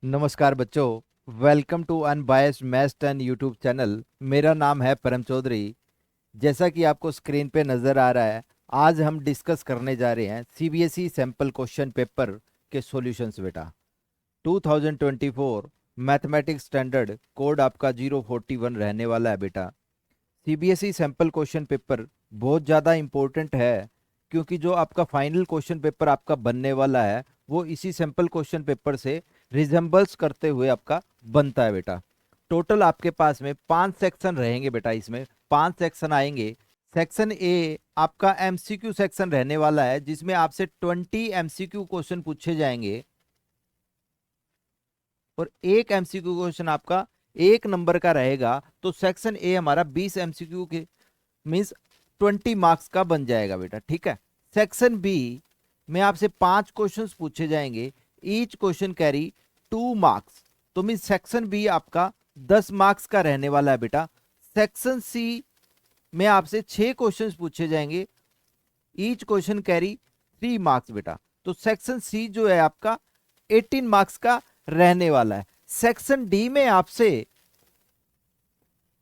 नमस्कार बच्चों, welcome to unbiased maths 10 YouTube channel. मेरा नाम है परम चौधरी। जैसा कि आपको स्क्रीन पे नज़र आ रहा है, आज हम डिस्कस करने जा रहे हैं सीबीएसई सैंपल क्वेश्चन पेपर के सॉल्यूशंस बेटा। 2024 मैथमेटिक्स स्टैंडर्ड कोड आपका 041 रहने वाला है बेटा। सीबीएसई सैंपल क्वेश्चन पेपर बहुत ज़्यादा इम्पोर्टेंट है, क्योंकि जो आपका फाइनल क्वेश्चन पेपर आपका बनने वाला है वो इसी सैंपल क्वेश्चन पेपर से रिजेंबल्स करते हुए आपका बनता है बेटा। टोटल आपके पास में 5 सेक्शन रहेंगे बेटा। इसमें 5 सेक्शन आएंगे। सेक्शन ए आपका एमसीक्यू सेक्शन रहने वाला है, जिसमें आपसे 20 एमसीक्यू क्वेश्चन पूछे जाएंगे और एक एमसीक्यू क्वेश्चन आपका 1 नंबर का रहेगा। तो सेक्शन ए हमारा 20 एमसीक्यू के मीन्स 20 मार्क्स का बन जाएगा बेटा। ठीक है। सेक्शन बी में आपसे 5 क्वेश्चंस पूछे जाएंगे। Each question carry 2 marks. तो मीन्स सेक्शन बी आपका 10 मार्क्स का रहने वाला है बेटा। सेक्शन सी में आपसे 6 क्वेश्चंस पूछे जाएंगे। ईच क्वेश्चन कैरी 3 मार्क्स बेटा। तो सेक्शन सी जो है आपका 18 मार्क्स का रहने वाला है। सेक्शन डी में आपसे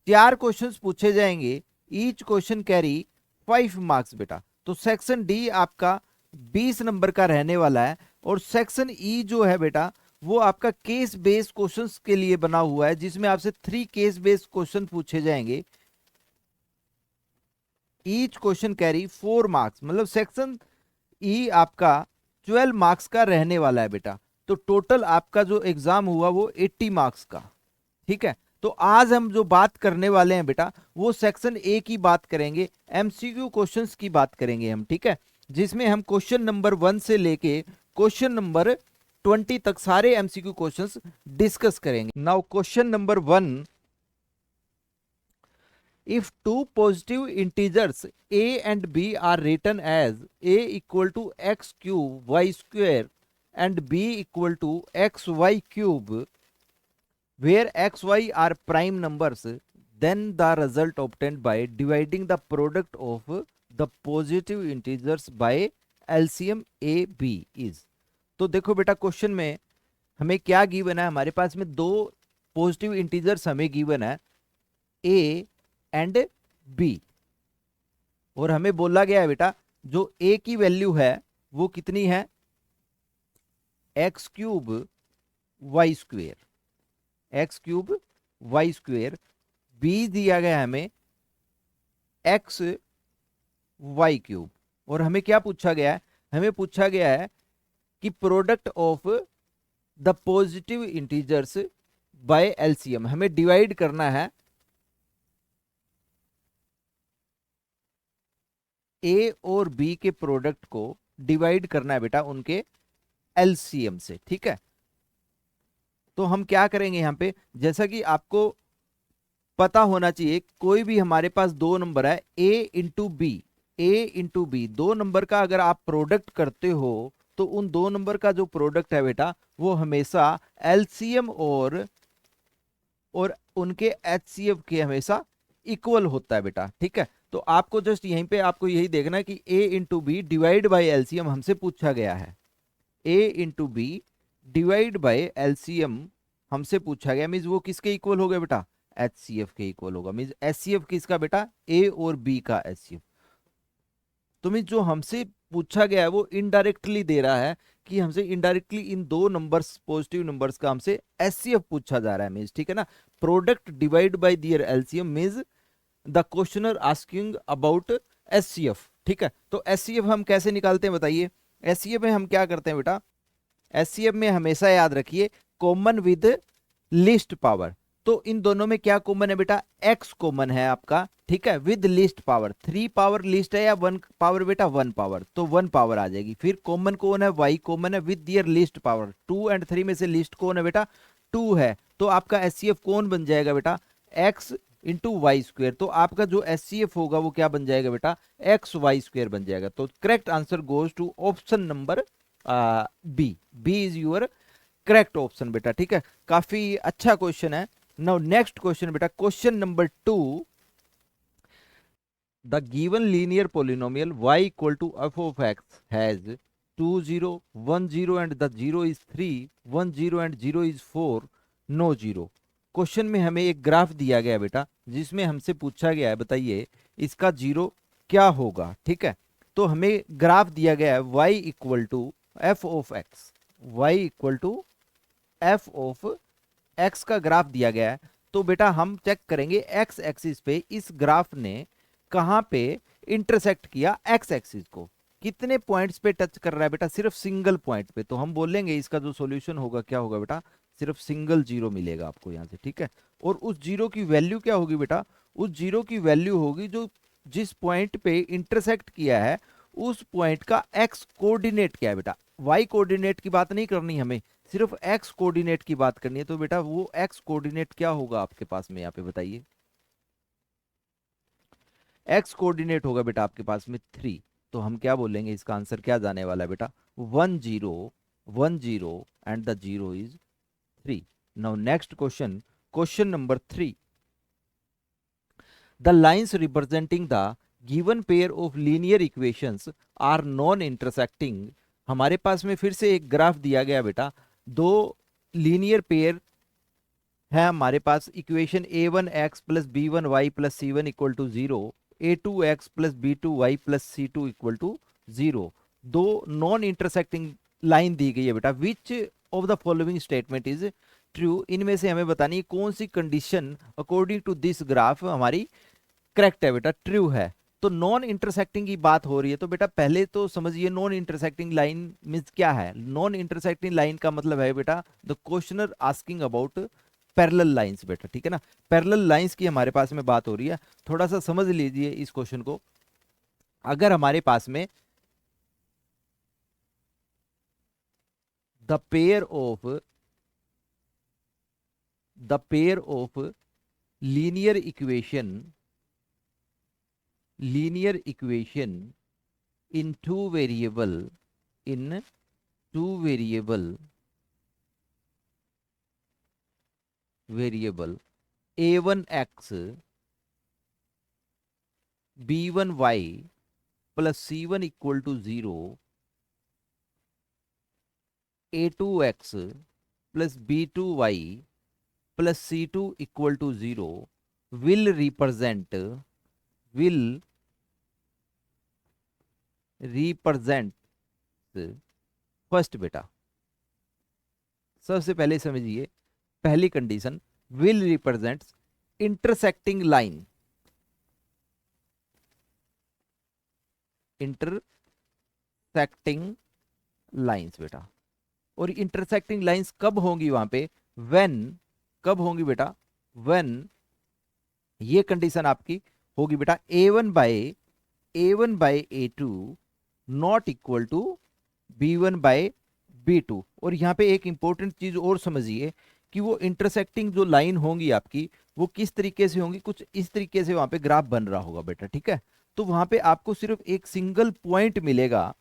4 क्वेश्चंस पूछे जाएंगे। ईच क्वेश्चन कैरी 5 मार्क्स बेटा। तो सेक्शन डी आपका 20 नंबर का रहने वाला है। और सेक्शन ई जो है बेटा वो आपका केस बेस्ड क्वेश्चंस के लिए बना हुआ है, जिसमें आपसे 3 केस बेस्ड क्वेश्चन पूछे जाएंगे। ईच क्वेश्चन कैरी 4 मार्क्स, मतलब सेक्शन ई आपका 12 मार्क्स का रहने वाला है बेटा। तो टोटल आपका जो एग्जाम हुआ वो 80 मार्क्स का। ठीक है। तो आज हम जो बात करने वाले हैं बेटा वो सेक्शन ए की बात करेंगे, एमसीक्यू क्वेश्चंस की बात करेंगे हम। ठीक है। जिसमें हम क्वेश्चन नंबर 1 से लेके क्वेश्चन नंबर 20 तक सारे एमसीक्यू क्वेश्चंस डिस्कस करेंगे। Now question number 1, if two positive integers a and b are written as a equal to x cube y square and b equal to xy cube, where xy are prime numbers, then the result obtained by dividing the product of the positive integers by LCM a b is। तो देखो बेटा, question में हमें क्या given है। हमारे पास में 2 positive integers हमें गिवन है, a एंड b। और हमें बोला गया है बेटा जो a की वैल्यू है वो कितनी है, x cube y square. X cube y square. b दिया गया है हमें एक्स वाई क्यूब। और हमें क्या पूछा गया है, हमें पूछा गया है कि product of the positive integers bye LCM. हमें डिवाइड करना है ए और बी के प्रोडक्ट को, डिवाइड करना है बेटा उनके एलसीएम से। ठीक है। तो हम क्या करेंगे यहां पे, जैसा कि आपको पता होना चाहिए, कोई भी हमारे पास 2 नंबर है ए इंटू बी। ए इंटू बी 2 नंबर का अगर आप प्रोडक्ट करते हो तो उन 2 नंबर का जो प्रोडक्ट है बेटा वो हमेशा एलसीएम और उनके एचसीएफ के हमेशा इक्वल होता है बेटा। ठीक है। तो आपको जस्ट यहीं पे आपको यही देखना है कि a into B divide by LCM हमसे पूछा गया है। a into B divide by LCM हमसे पूछा गया, मीन्स वो किसके इक्वल हो गया बेटा, एचसीएफ के इक्वल होगा। मीन्स एचसीएफ किसका बेटा, a और b का एचसीएफ। तो मीन्स जो हमसे पूछा गया है वो इनडायरेक्टली दे रहा है कि हमसे इनडायरेक्टली इन 2 नंबर्स पॉजिटिव नंबर्स का हमसे एचसीएफ पूछा जा रहा है। मीन्स ठीक है ना, product divide by their LCM means the questioner asking about HCF. ठीक है। तो एचसीएफ हम कैसे निकालते हैं बताइए। एचसीएफ में हम क्या करते हैं बेटा, एचसीएफ में हमेशा याद रखिए कॉमन विद लिस्ट पावर। तो इन दोनों में क्या कॉमन है बेटा, एक्स कॉमन है आपका। ठीक है। With list power 3 power list है या 1 पावर बेटा, 1 पावर, तो 1 पावर आ जाएगी। फिर कॉमन कौन है, वाई कॉमन है with their least power. 2 and 3 में से लिस्ट कौन है बेटा, 2 है। तो आपका एचसीएफ कौन बन जाएगा बेटा, एक्स इंटू वाई स्क्वेयर। तो आपका जो एचसीएफ होगा वो क्या बन जाएगा बेटा, एक्स वाई स्क्वेयर बन जाएगा। तो correct answer goes to option number B. B is your correct option बेटा। ठीक है। काफी अच्छा क्वेश्चन है। नाउ नेक्स्ट क्वेश्चन बेटा, question number 2, the given linear polynomial y equal to f of x has 2 0 1 0 and the 0 is 3 1 0 and 0 is 4 no zero. क्वेश्चन में हमें एक ग्राफ दिया गया बेटा, जिसमें हमसे पूछा गया है बताइए इसका जीरो क्या होगा। ठीक है, तो हमें ग्राफ दिया गया है y equal to f of x, y equal to f of x का ग्राफ दिया गया है। तो बेटा हम चेक करेंगे एक्स एक्सिस पे इस ग्राफ ने कहां पे इंटरसेक्ट किया, एक्स एक्सिस को कितने पॉइंट्स पे टच कर रहा है बेटा, सिर्फ सिंगल पॉइंट पे। तो हम बोलेंगे इसका जो सॉल्यूशन होगा क्या होगा बेटा, सिर्फ सिंगल जीरो मिलेगा आपको यहां से। ठीक है, और उस जीरो की वैल्यू क्या होगी बेटा, उस जीरो की वैल्यू होगी जो जिस पॉइंट पे इंटरसेक्ट किया है उस पॉइंट का एक्स कोऑर्डिनेट क्या है बेटा। वाई कोऑर्डिनेट की बात नहीं करनी हमें, सिर्फ एक्स कोऑर्डिनेट की बात करनी है। तो बेटा वो एक्स कोऑर्डिनेट क्या होगा आपके पास में, यहाँ पे बताइए। एक्स कोऑर्डिनेट होगा बेटा आपके पास में 3। तो हम क्या बोलेंगे, इसका आंसर क्या जाने वाला है बेटा, 1 0 1 0 and the zero is 3। Now next question, question number 3। The lines representing the given pair of linear equations are non-intersecting। हमारे पास में फिर से एक ग्राफ दिया गया बेटा, दो लीनियर पेयर है हमारे पास, equation a1x plus b1y plus c1 equal to 0, a2x plus b2y plus c2 equal to 0। दो नॉन इंटरसेक्टिंग लाइन दी गई है बेटा, which of the following statement is true. इनमें से हमें बतानी है कौन सी condition according to this graph हमारी करेक्ट है बेटा, ट्रू है। तो नॉन इंटरसेक्टिंग की बात हो रही है, तो बेटा पहले तो समझिए नॉन इंटरसेक्टिंग लाइन मींस क्या है। नॉन इंटरसेक्टिंग लाइन का मतलब है बेटा the questioner asking about parallel lines बेटा। ठीक है ना, पैरेलल लाइंस की हमारे पास में बात हो रही है। थोड़ा सा समझ लीजिए इस क्वेश्चन को। अगर हमारे पास में the pair of linear equation in two variable a1x b1y plus c1 equal to 0, a2x plus b2y plus c2 equal to 0 will represent first बेटा, सबसे पहले समझिए पहली condition, will represent intersecting lines बेटा। और इंटरसेक्टिंग लाइंस कब होंगी वहां पे, कब होंगी बेटा, व्हेन ये कंडीशन आपकी होगी बेटा a1 by a2 not equal to b1 by b2। और यहाँ पे एक इंपॉर्टेंट चीज और समझिए कि वो इंटरसेक्टिंग जो लाइन होंगी आपकी वो किस तरीके से होंगी, कुछ इस तरीके से वहां पे ग्राफ बन रहा होगा बेटा। ठीक है, तो वहां पे आपको सिर्फ एक सिंगल पॉइंट मिलेगा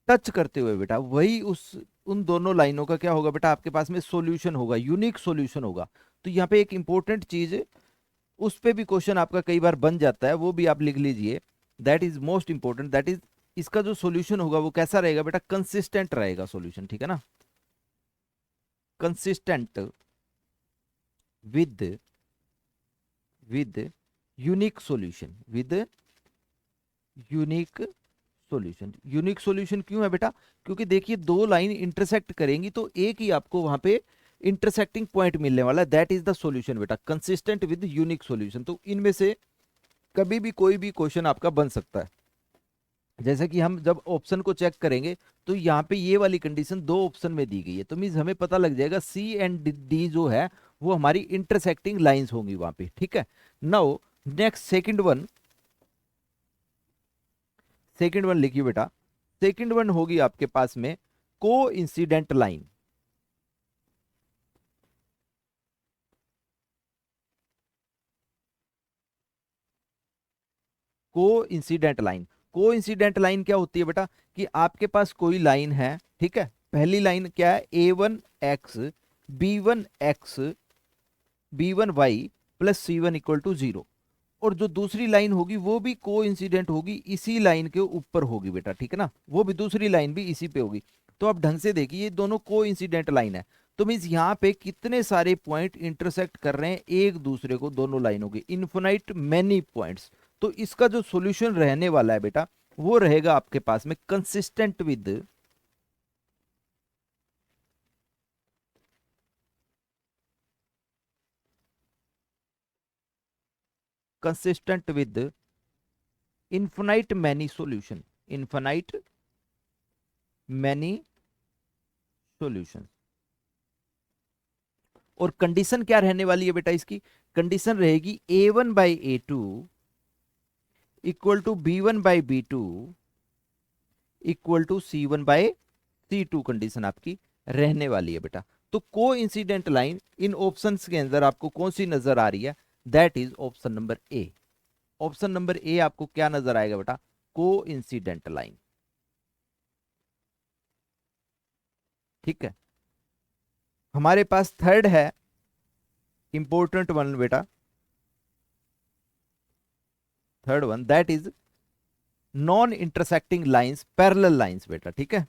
टच करते हुए बेटा, वही उन दोनों लाइनों का क्या होगा बेटा आपके पास में सॉल्यूशन होगा, यूनिक सॉल्यूशन होगा। तो यहाँ पे एक इंपॉर्टेंट चीज, उस पे भी क्वेश्चन आपका कई बार बन जाता है, वो भी आप लिख लीजिए। That is most important, that is इसका जो सॉल्यूशन होगा वो कैसा रहेगा बेटा, कंसिस्टेंट रहेगा सॉल्यूशन। ठीक है ना, consistent with unique solution, unique solution क्यों है बेटा, क्योंकि देखिए दो लाइन इंटरसेक्ट करेंगी तो एक ही आपको वहां पे इंटरसेक्टिंग पॉइंट मिलने वाला है, दैट इज द सॉल्यूशन बेटा, कंसिस्टेंट विद यूनिक सॉल्यूशन। तो इनमें से कभी भी कोई भी क्वेश्चन आपका बन सकता है। जैसे कि हम जब ऑप्शन को चेक करेंगे तो यहाँ पे ये वाली कंडीशन दो ऑप्शन में दी गई है, तो मीन्स हमें पता लग जाएगा सी एंड डी जो है वो हमारी इंटरसेक्टिंग लाइंस होंगी वहां पे। ठीक है, नाउ नेक्स्ट सेकंड वन लिखिए बेटा। सेकंड वन होगी आपके पास में को इंसिडेंट लाइन। को इंसिडेंट लाइन क्या होती है बेटा, कि आपके पास कोई लाइन है, ठीक है, पहली लाइन क्या है a1x b1y plus c1 equal to 0, और जो दूसरी लाइन होगी वो भी को इंसिडेंट होगी, इसी लाइन के ऊपर होगी बेटा, ठीक है ना, वो भी दूसरी लाइन भी इसी पे होगी। तो आप ढंग से देखिए ये दोनों को इंसिडेंट लाइन है, तो मीन्स यहाँ पे कितने सारे पॉइंट इंटरसेक्ट कर रहे हैं एक दूसरे को, दोनों लाइनों के, इन्फिनाइट मैनी पॉइंट्स। तो इसका जो सॉल्यूशन रहने वाला है बेटा वो रहेगा आपके पास में consistent with infinite many solution, infinite many solution. और कंडीशन क्या रहने वाली है बेटा, इसकी कंडीशन रहेगी a1/a2 equal to b1/b2 equal to c1/c2 condition आपकी रहने वाली है बेटा। तो को इंसिडेंट लाइन इन ऑप्शंस के अंदर आपको कौन सी नजर आ रही है, that is option number A. Option number A आपको क्या नजर आएगा बेटा, को इंसिडेंट लाइन, ठीक है। हमारे पास थर्ड है इंपॉर्टेंट वन बेटा, third one that is non intersecting lines, parallel lines बेटा, ठीक है,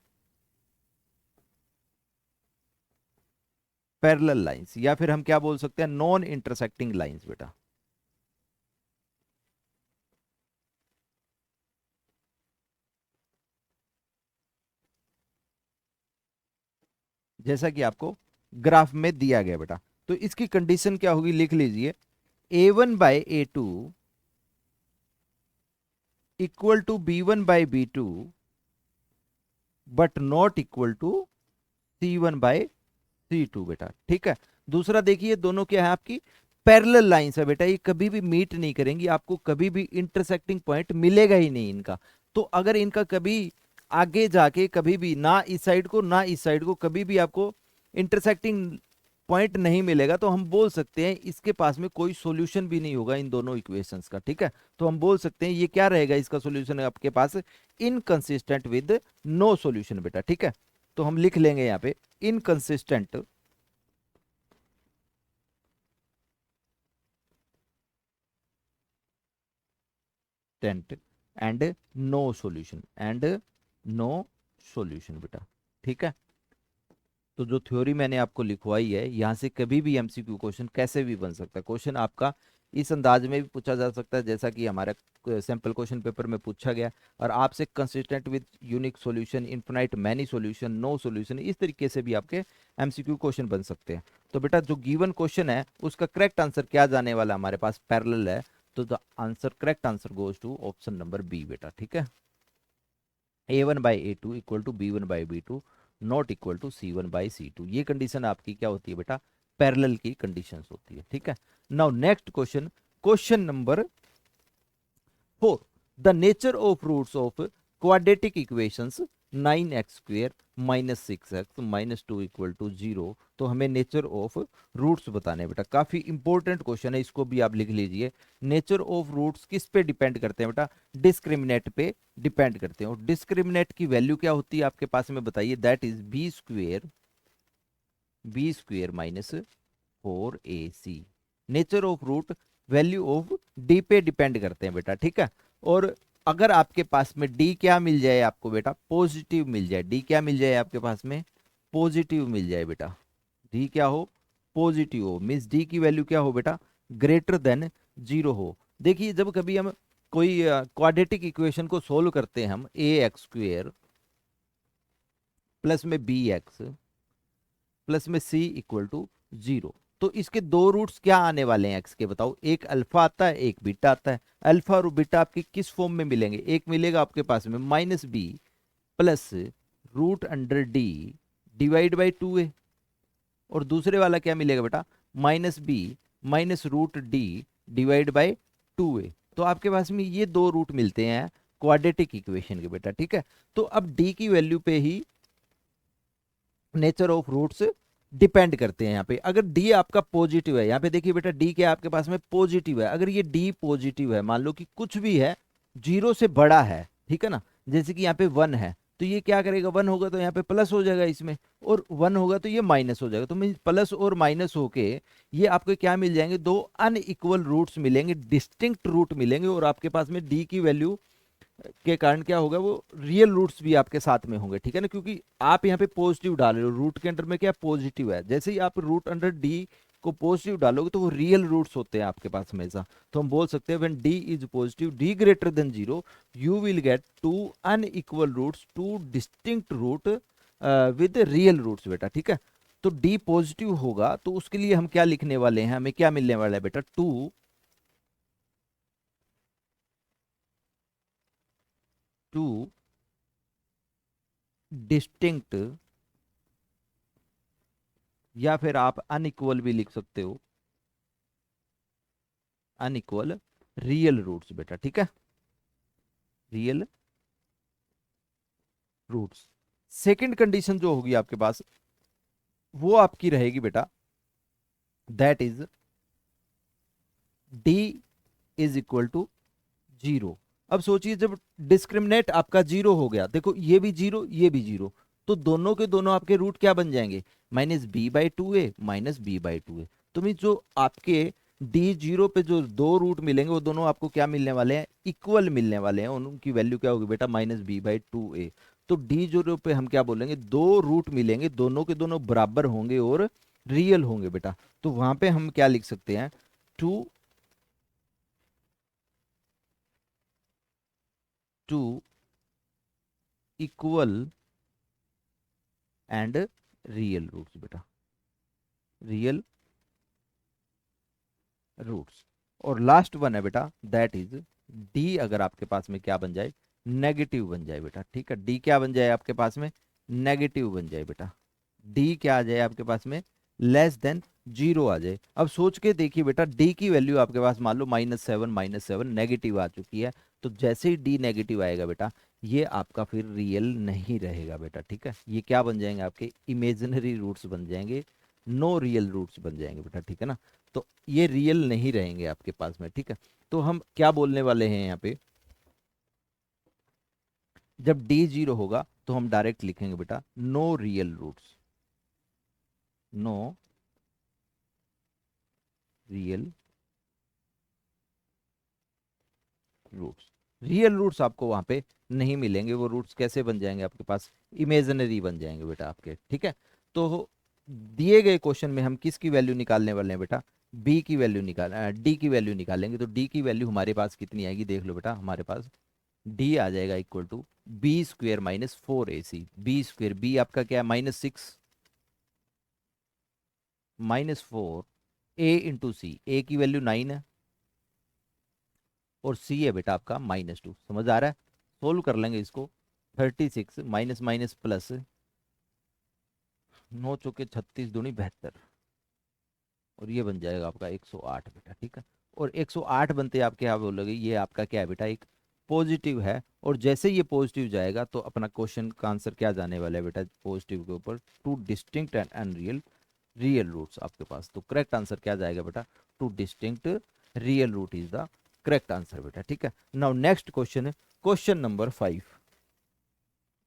पैरेलल लाइंस, या फिर हम क्या बोल सकते हैं, नॉन इंटरसेक्टिंग लाइंस बेटा। जैसा कि आपको ग्राफ में दिया गया बेटा, तो इसकी कंडीशन क्या होगी लिख लीजिए, a1/a2 equal to b1/b2 but not equal to c1/c2 बेटा, ठीक है। दूसरा देखिए दोनों क्या है आपकी पैरेलल लाइंस है बेटा, ये कभी भी मीट नहीं करेंगी, आपको कभी भी इंटरसेक्टिंग पॉइंट मिलेगा ही नहीं इनका। तो अगर इनका कभी आगे जाके कभी भी ना इस साइड को ना इस साइड को कभी भी आपको इंटरसेक्टिंग पॉइंट नहीं मिलेगा, तो हम बोल सकते हैं इसके पास में कोई सॉल्यूशन भी नहीं होगा इन दोनों इक्वेशंस का, ठीक है। तो हम बोल सकते हैं ये क्या रहेगा, इसका सॉल्यूशन है आपके पास इनकंसिस्टेंट विद नो सॉल्यूशन बेटा, ठीक है। तो हम लिख लेंगे यहाँ पे inconsistent and no solution, and no solution बेटा, ठीक है। तो जो थ्योरी मैंने आपको लिखवाई है, यहाँ से कभी भी एमसीक्यू क्वेश्चन कैसे भी बन सकता है। क्वेश्चन आपका इस अंदाज में भी पूछा जा सकता है जैसा कि हमारे सैंपल क्वेश्चन पेपर में पूछा गया, और आपसे consistent with unique solution, infinite many solution, no solution, इस तरीके से भी आपके एमसीक्यू क्वेश्चन बन सकते हैं। तो बेटा जो गिवन क्वेश्चन है उसका करेक्ट आंसर क्या जाने वाला, हमारे पास पैरेलल है, तो the answer, correct answer goes to option number B बेटा, ठीक है। a1/a2 equal to b1/b2 not equal to c1/c2, ये कंडीशन आपकी क्या होती है बेटा, पैरेलल की कंडीशंस होती है, ठीक है। Now next question, question number 4, the nature of roots of quadratic equations 9x² minus 6x minus 2 equal to 0। तो हमें नेचर ऑफ रूट्स बताने हैं बेटा, काफी इंपॉर्टेंट क्वेश्चन है, इसको भी आप लिख लीजिए। नेचर ऑफ रूट्स किस पे डिपेंड करते हैं बेटा, डिस्क्रिमिनेट पे डिपेंड करते हैं। और डिस्क्रिमिनेट की वैल्यू क्या होती है आपके पास में बताइए, that is b² minus 4ac। Nature of root value of D पे डिपेंड करते हैं बेटा, ठीक है। और अगर आपके पास में डी क्या मिल जाए आपको बेटा, पॉजिटिव मिल जाए, डी क्या मिल जाए आपके पास में, पॉजिटिव मिल जाए बेटा, डी क्या हो, पॉजिटिव हो, मीन्स डी की वैल्यू क्या हो बेटा, ग्रेटर देन 0 हो। देखिए जब कभी हम कोई क्वाड्रेटिक इक्वेशन को सोल्व करते हैं, हम ax² प्लस में bx प्लस में c इक्वल टू 0, तो इसके दो रूट्स क्या आने वाले हैं एक्स के, बताओ। एक अल्फा आता है, एक बीटा आता है। अल्फा और बीटा आपके किस फॉर्म में मिलेंगे, एक मिलेगा आपके पास में -b plus √d divide by 2a, और दूसरे वाला क्या मिलेगा बेटा, -b minus √d divide by 2a। तो आपके पास में ये दो रूट मिलते हैं क्वाड्रेटिक इक्वेशन के बेटा, ठीक है। तो अब d की वैल्यू पे ही नेचर ऑफ रूट्स डिपेंड करते हैं। यहाँ पे अगर डी आपका पॉजिटिव है, यहाँ पे देखिए बेटा डी क्या आपके पास में पॉजिटिव है, अगर ये डी पॉजिटिव है, मान लो कि कुछ भी है 0 से बड़ा है, ठीक है ना, जैसे कि यहाँ पे 1 है, तो ये क्या करेगा, 1 होगा तो यहाँ पे प्लस हो जाएगा इसमें, और 1 होगा तो ये माइनस हो जाएगा। तो मीन प्लस और माइनस होके ये आपको क्या मिल जाएंगे, दो अनइक्वल रूट्स मिलेंगे, डिस्टिंक्ट रूट मिलेंगे, और आपके पास में डी की वैल्यू के कारण क्या होगा, वो रियल रूट्स भी आपके साथ में होंगे, ठीक है ना, क्योंकि आप यहाँ पे पॉजिटिव डाल रहे हो, रूट के अंडर में क्या पॉजिटिव है, जैसे ही आप रूट अंडर डी को पॉजिटिव डालोगे तो वो रियल रूट्स होते हैं आपके पास हमेशा। तो हम बोल सकते हैं when D is positive, D greater than zero, you will get two unequal roots, two distinct root with real roots बेटा, ठीक है। तो डी पॉजिटिव होगा तो उसके लिए हम क्या लिखने वाले हैं, हमें क्या मिलने वाला है बेटा, टू डिस्टिंक्ट, या फिर आप अनइक्वल भी लिख सकते हो, अनइक्वल रियल रूट्स बेटा, ठीक है, रियल रूट्स। सेकंड कंडीशन जो होगी आपके पास वो आपकी रहेगी बेटा, that is D is equal to zero. अब सोचिए जब डिस्क्रिमिनेट आपका जीरो हो गया, देखो ये भी जीरो ये भी जीरो, तो दोनों के दोनों आपके रूट क्या बन जाएंगे, -b/2a माइनस b/2a। तो मीन जो आपके डी जीरो पे जो दो रूट मिलेंगे वो दोनों आपको क्या मिलने वाले हैं, इक्वल मिलने वाले हैं, उनकी वैल्यू क्या होगी बेटा, -b/2a। तो डी जीरो पे हम क्या बोलेंगे, दो रूट मिलेंगे, दोनों के दोनों बराबर होंगे और रियल होंगे बेटा। तो वहां पे हम क्या लिख सकते हैं, two two equal and real roots बेटा, रियल रूट्स। और लास्ट वन है बेटा, दैट इज डी अगर आपके पास में क्या बन जाए, नेगेटिव बन जाए बेटा, ठीक है, डी क्या बन जाए आपके पास में, नेगेटिव बन जाए बेटा, डी क्या आ जाए आपके पास में, लेस देन जीरो आ जाए। अब सोच के देखिए बेटा, डी की वैल्यू आपके पास मान लो -7 नेगेटिव आ चुकी है, तो जैसे ही डी नेगेटिव आएगा बेटा, ये आपका फिर रियल नहीं रहेगा बेटा, ठीक है, ये क्या बन जाएंगे आपके इमेजिनरी रूट्स बन जाएंगे, नो रियल रूट्स बन जाएंगे बेटा, ठीक है ना। तो ये रियल नहीं रहेंगे आपके पास में, ठीक है। तो हम क्या बोलने वाले हैं यहाँ पे, जब डी जीरो होगा तो हम डायरेक्ट लिखेंगे बेटा no real roots, no real roots. Real roots आपको वहां पे नहीं मिलेंगे, वो रूट्स कैसे बन जाएंगे आपके पास, इमेजिनरी बन जाएंगे बेटा आपके, ठीक है। तो दिए गए क्वेश्चन में हम किसकी वैल्यू निकालने वाले हैं बेटा, बी की वैल्यू निकाल डी की वैल्यू निकालेंगे। तो डी की वैल्यू हमारे पास कितनी आएगी, देख लो बेटा, हमारे पास डी आ जाएगा equal to b² -4ac, b², B आपका क्या है -6 -4, a/c, a की वैल्यू 9 है और c है बेटा आपका -2, समझ आ रहा है। सोल्व कर लेंगे इसको, 36 माइनस माइनस प्लस 9 चौके 36 दूनी 72, और ये बन जाएगा आपका 108 बेटा, ठीक है। और 108 बनते आपके यहाँ बोलोगे ये आपका क्या है बेटा, एक पॉजिटिव है, और जैसे ये पॉजिटिव जाएगा तो अपना क्वेश्चन का आंसर क्या जाने वाला है बेटा, पॉजिटिव के ऊपर two distinct and unreal real roots आपके पास। तो करेक्ट आंसर क्या जाएगा बेटा, two distinct real root is the correct answer बेटा, ठीक है। नाउ नेक्स्ट क्वेश्चन है question number 5।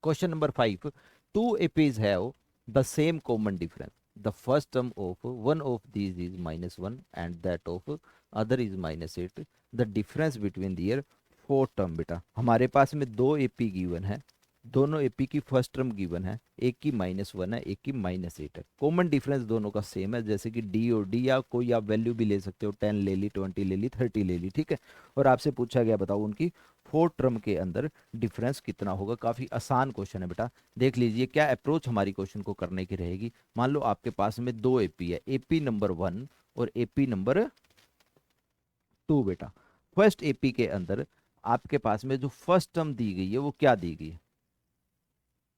Question number 5, two APs have the same common difference, the first term of one of these is -1 and that of other is -8, the difference between their four term बेटा, हमारे पास में दो AP given है, दोनों AP की first term given है, एक की -1 है एक की -8 है, कॉमन डिफरेंस दोनों का सेम है, जैसे कि डी और डी, या कोई आप वैल्यू भी ले सकते हो, 10 ले ली, 20 ले ली, 30 ले ली, ठीक है। और आपसे पूछा गया बताओ उनकी फोर्थ टर्म के अंदर डिफरेंस कितना होगा। काफी आसान क्वेश्चन है बेटा, देख लीजिए क्या अप्रोच हमारी क्वेश्चन को करने की रहेगी। मान लो आपके पास में दो एपी है, एपी नंबर 1 और एपी नंबर 2 बेटा। फर्स्ट एपी के अंदर आपके पास में जो फर्स्ट टर्म दी गई है वो क्या दी गई है,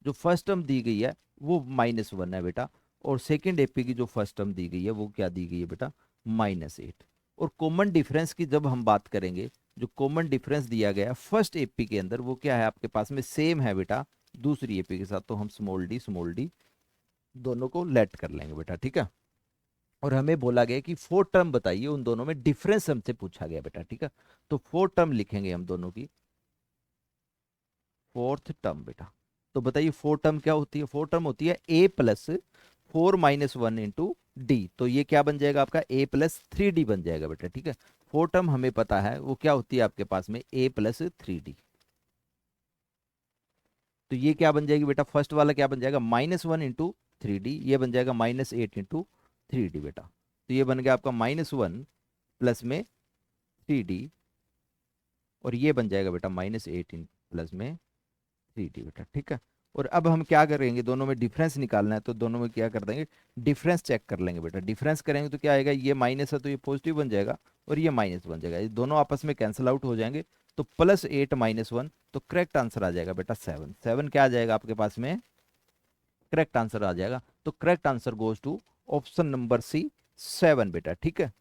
जो फर्स्ट टर्म दी गई है वो -1 है बेटा, और सेकेंड एपी की जो फर्स्ट टर्म दी गई है वो क्या दी गई है बेटा, -8। और कॉमन डिफरेंस की जब हम बात करेंगे, जो कॉमन डिफरेंस दिया गया फर्स्ट एपी के अंदर वो क्या है आपके पास में, सेम है बेटा दूसरी एपी के साथ, तो हम स्मॉल डी दोनों को लेट कर लेंगे बेटा, ठीक है। और हमें बोला गया कि फोर टर्म बताइए उन दोनों में, डिफरेंस हमसे पूछा गया बेटा, ठीक है। तो फोर टर्म लिखेंगे हम दोनों की, फोर्थ टर्म बेटा, तो बताइए फोर टर्म क्या होती है? फोर टर्म होती है ए प्लस 4 - 1 इंटू डी। तो ये क्या बन जाएगा आपका? ए प्लस 3 डी बन जाएगा बेटा, ठीक है। फोर टर्म हमें पता है वो क्या होती है आपके पास में, ए प्लस 3 डी। तो ये क्या बन जाएगी बेटा? फर्स्ट वाला क्या बन जाएगा? -1 इंटू 3 डी, ये बन जाएगा -8 इंटू 3 डी बेटा। तो ये बन गया आपका -1 प्लस में 3 डी, और ये बन जाएगा बेटा -8 प्लस में 3 डी बेटा, ठीक है। और अब हम क्या करेंगे, दोनों में डिफरेंस निकालना है, तो दोनों में क्या कर देंगे, डिफरेंस चेक कर लेंगे बेटा। डिफरेंस करेंगे तो क्या आएगा, ये माइनस है तो ये पॉजिटिव बन जाएगा, और ये माइनस बन जाएगा, ये दोनों आपस में कैंसिल आउट हो जाएंगे। तो +8 - 1, तो करेक्ट आंसर आ जाएगा बेटा 7। 7 क्या आ जाएगा आपके पास में? करेक्ट आंसर आ जाएगा। तो correct answer goes to option number C, 7 बेटा, ठीक है।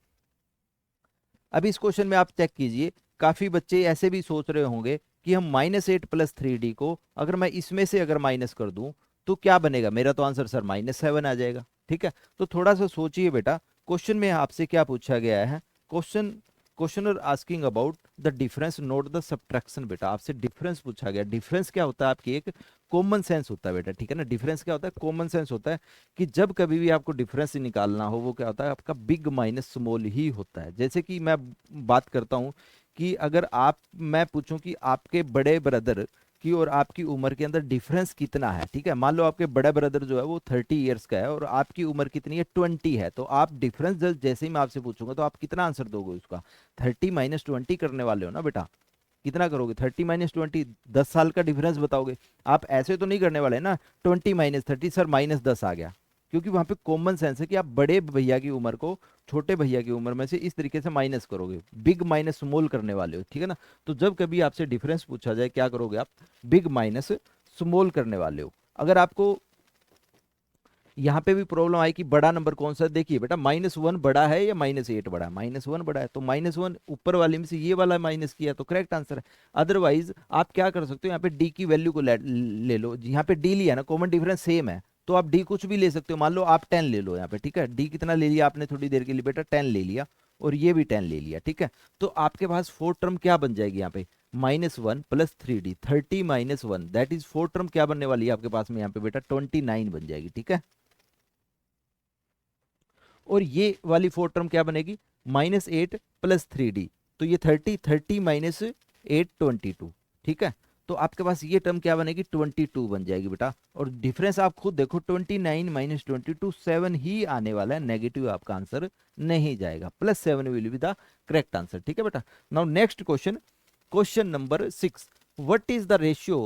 अब इस क्वेश्चन में आप चेक कीजिए, काफी बच्चे ऐसे भी सोच रहे होंगे कि हम -8 प्लस 3 डी को अगर मैं इसमें से अगर माइनस कर दूं तो क्या बनेगा? मेरा तो आंसर सर -7 आ जाएगा, ठीक है। तो थोड़ा सा सोचिए बेटा, क्वेश्चन में आपसे क्या पूछा गया है? Question questioner asking about the difference not the subtraction. बेटा आपसे डिफरेंस पूछा गया। डिफरेंस क्या होता है? आपकी एक कॉमन सेंस होता है बेटा, ठीक है ना। डिफरेंस क्या होता है? कॉमन सेंस होता है कि जब कभी भी आपको डिफरेंस निकालना हो, वो क्या होता है? आपका बिग माइनस स्मॉल ही होता है। जैसे कि मैं बात करता हूं कि अगर मैं पूछूं कि आपके बड़े ब्रदर की और आपकी उम्र के अंदर डिफरेंस कितना है, ठीक है। मान लो आपके बड़ा ब्रदर जो है वो 30 ईयर्स का है और आपकी उम्र कितनी है, 20 है। तो आप डिफरेंस जैसे ही मैं आपसे पूछूंगा तो आप कितना आंसर दोगे उसका? 30 - 20 करने वाले हो ना बेटा। कितना करोगे? 30 - 20, 10 साल का डिफरेंस बताओगे। आप ऐसे तो नहीं करने वाले ना, 20 - 30 सर -10 आ गया, क्योंकि वहां पे कॉमन सेंस है कि आप बड़े भैया की उम्र को छोटे भैया की उम्र में से इस तरीके से माइनस करोगे, बिग माइनस स्मॉल करने वाले हो, ठीक है ना। तो जब कभी आपसे डिफरेंस पूछा जाए, क्या करोगे आप? बिग माइनस स्मॉल करने वाले हो। अगर आपको यहाँ पे भी प्रॉब्लम आई कि बड़ा नंबर कौन सा है, देखिए बेटा -1 बड़ा है या -8 बड़ा है? -1 बड़ा है, तो -1 ऊपर वाले में से ये वाला माइनस किया तो करेक्ट आंसर है। अदरवाइज आप क्या कर सकते हो, यहाँ पे डी की वैल्यू को ले लो। यहाँ पे डी लिया ना, कॉमन डिफरेंस सेम है, तो आप डी कुछ भी ले सकते हो। मान लो आप 10 ले लो यहाँ पे, ठीक है। डी कितना ले लिया आपने थोड़ी देर के लिए बेटा? 10 ले लिया, और ये भी 10 ले लिया, ठीक है। तो आपके पास फोर टर्म क्या बन जाएगी यहाँ पे? -1 plus 3 D, 30 - 1, that is four term क्या बनने वाली है आपके पास में यहाँ पे बेटा? 29 बन जाएगी, ठीक है। और ये वाली फोर टर्म क्या बनेगी? -8 प्लस 3 डी, तो ये 30 -8 22, ठीक है। तो आपके पास ये टर्म क्या बनेगी? 22 बन जाएगी बेटा। और डिफरेंस आप खुद देखो, 29 - 22 7 ही आने वाला है, नेगेटिव आपका आंसर नहीं जाएगा। +7 will be the correct answer, ठीक है बेटा। Now next question, question number 6, what is the ratio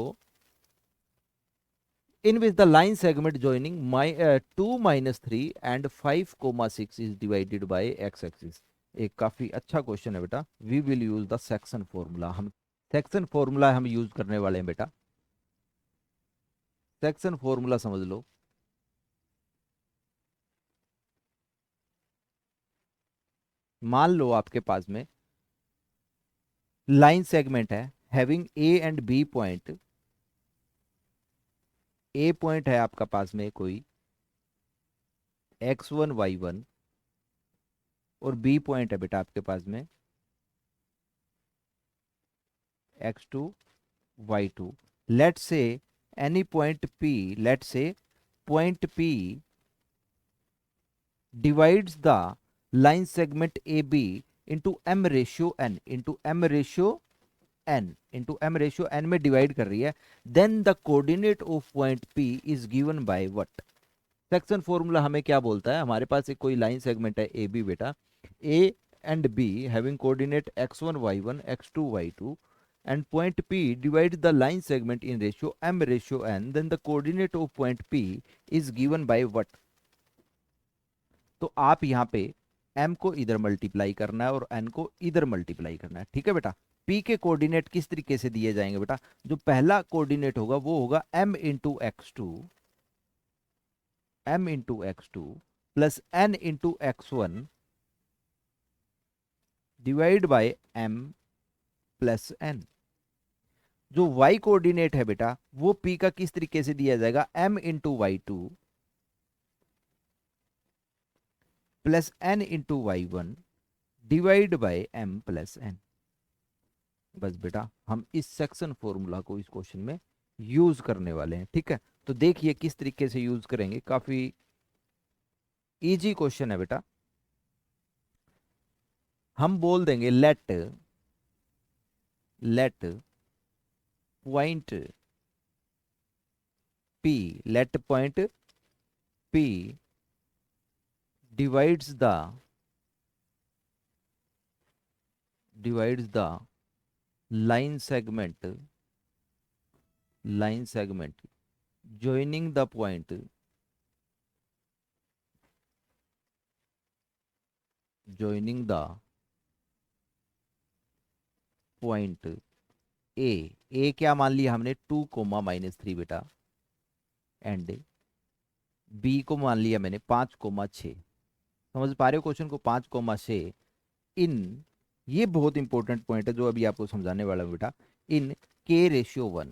in which the line segment joining 2 - 3 and 5, 6 is divided by x-axis। एक काफी अच्छा क्वेश्चन है बेटा। We will use the section formula. हम section formula हम यूज करने वाले हैं बेटा। सेक्शन फॉर्मूला समझ लो। मान लो आपके पास में लाइन सेगमेंट है having A and B point. A point है आपका पास में कोई x1 y1, और बी पॉइंट है बेटा आपके पास में x2 y2। लेट से एनी पॉइंट p, लेट से point p divides the line segment AB into m ratio n, into m ratio n, into m ratio n में डिवाइड कर रही है, then the coordinate of point P is given by what। Section formula हमें क्या बोलता है? हमारे पास एक कोई लाइन सेगमेंट है ए बी बेटा, ए and be having coordinate x1 y1 x2 y2 and point P divide the line segment in ratio m ratio n, then the coordinate of point P is given by what। तो आप यहाँ पे m को इधर multiply करना है और n को इधर मल्टीप्लाई करना है, ठीक है बेटा। p के कोऑर्डिनेट किस तरीके से दिए जाएंगे बेटा? जो पहला कोऑर्डिनेट होगा वो होगा m into x2 plus n into x1 divide by m plus n। जो y कोऑर्डिनेट है बेटा वो p का किस तरीके से दिया जाएगा? m into y2 plus n into y1 divide by m plus n। बस बेटा हम इस सेक्शन फॉर्मूला को इस क्वेश्चन में यूज करने वाले हैं। ठीक है, तो देखिए किस तरीके से यूज करेंगे, काफी इजी क्वेश्चन है बेटा। हम बोल देंगे let point P, let point P divides the line segment joining the point ए क्या मान लिया हमने, 2, -3 बेटा, एंड बी को मान लिया मैंने 5, 6। समझ पा रहे हो क्वेश्चन को, 5, 6 इन, ये बहुत इंपॉर्टेंट पॉइंट है जो अभी आपको समझाने वाला हूं बेटा, इन K/1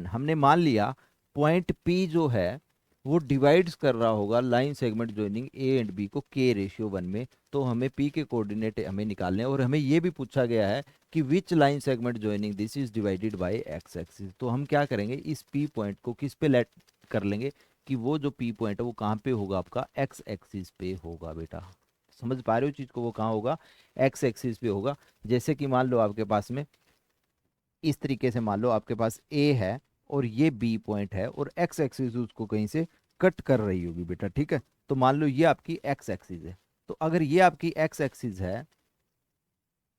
हमने मान लिया पॉइंट P जो है वो डिवाइड्स कर रहा होगा line segment joining A and B को K/1 में। तो हमें P के कोऑर्डिनेट हमें निकालने हैं, और हमें ये भी पूछा गया है कि which line segment joining this is divided by x axis. तो हम क्या करेंगे, इस P पॉइंट को किस पे लेट कर लेंगे कि वो जो P पॉइंट है वो कहाँ पे होगा, आपका एक्स एक्सिस पे होगा बेटा। समझ पा रहे हो चीज को, वो कहाँ होगा, एक्स एक्सिस पे होगा। जैसे कि मान लो आपके पास में इस तरीके से, मान लो आपके पास ए है और ये बी पॉइंट है, और एक्स एक्सिस उसको कहीं से कट कर रही होगी बेटा। ठीक है, तो मान लो ये आपकी एक्स एक्सिस है। तो अगर ये आपकी एक्स एक्सिस है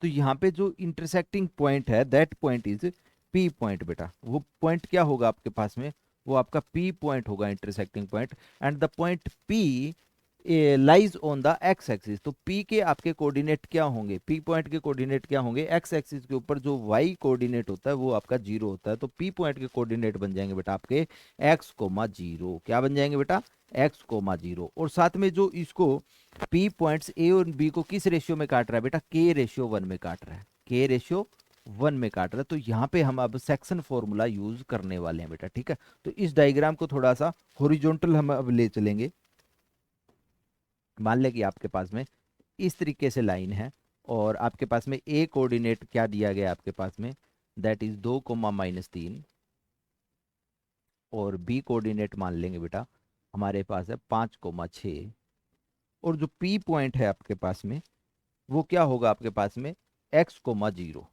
तो यहाँ पे जो इंटरसेक्टिंग पॉइंट है that point is P point बेटा। वो पॉइंट क्या होगा आपके पास में, वो आपका पी पॉइंट होगा, intersecting point. And the point P lies on the x axis. तो पी के आपके कोऑर्डिनेट क्या होंगे, पी पॉइंट के कोऑर्डिनेट क्या होंगे, एक्स एक्सिस के ऊपर जो वाई कोऑर्डिनेट होता है वो आपका 0 होता है। तो पी पॉइंट के कोऑर्डिनेट बन जाएंगे बेटा आपके x,0। क्या बन जाएंगे बेटा, x,0। और साथ में जो इसको पी पॉइंट्स ए और बी को किस रेशियो में काट रहा है बेटा, K/1 में काट रहा है, K/1 में काट रहा है। तो यहाँ पे हम अब सेक्शन फॉर्मूला यूज करने वाले हैं बेटा। ठीक है, तो इस डायग्राम को थोड़ा सा हॉरिजॉन्टल हम अब ले चलेंगे। मान लें कि आपके पास में इस तरीके से लाइन है, और आपके पास में ए कोऑर्डिनेट क्या दिया गया आपके पास में, दैट इज 2, -3, और बी कोऑर्डिनेट मान लेंगे बेटा हमारे पास है 5, 6, और जो पी पॉइंट है आपके पास में वो क्या होगा आपके पास में, x,0।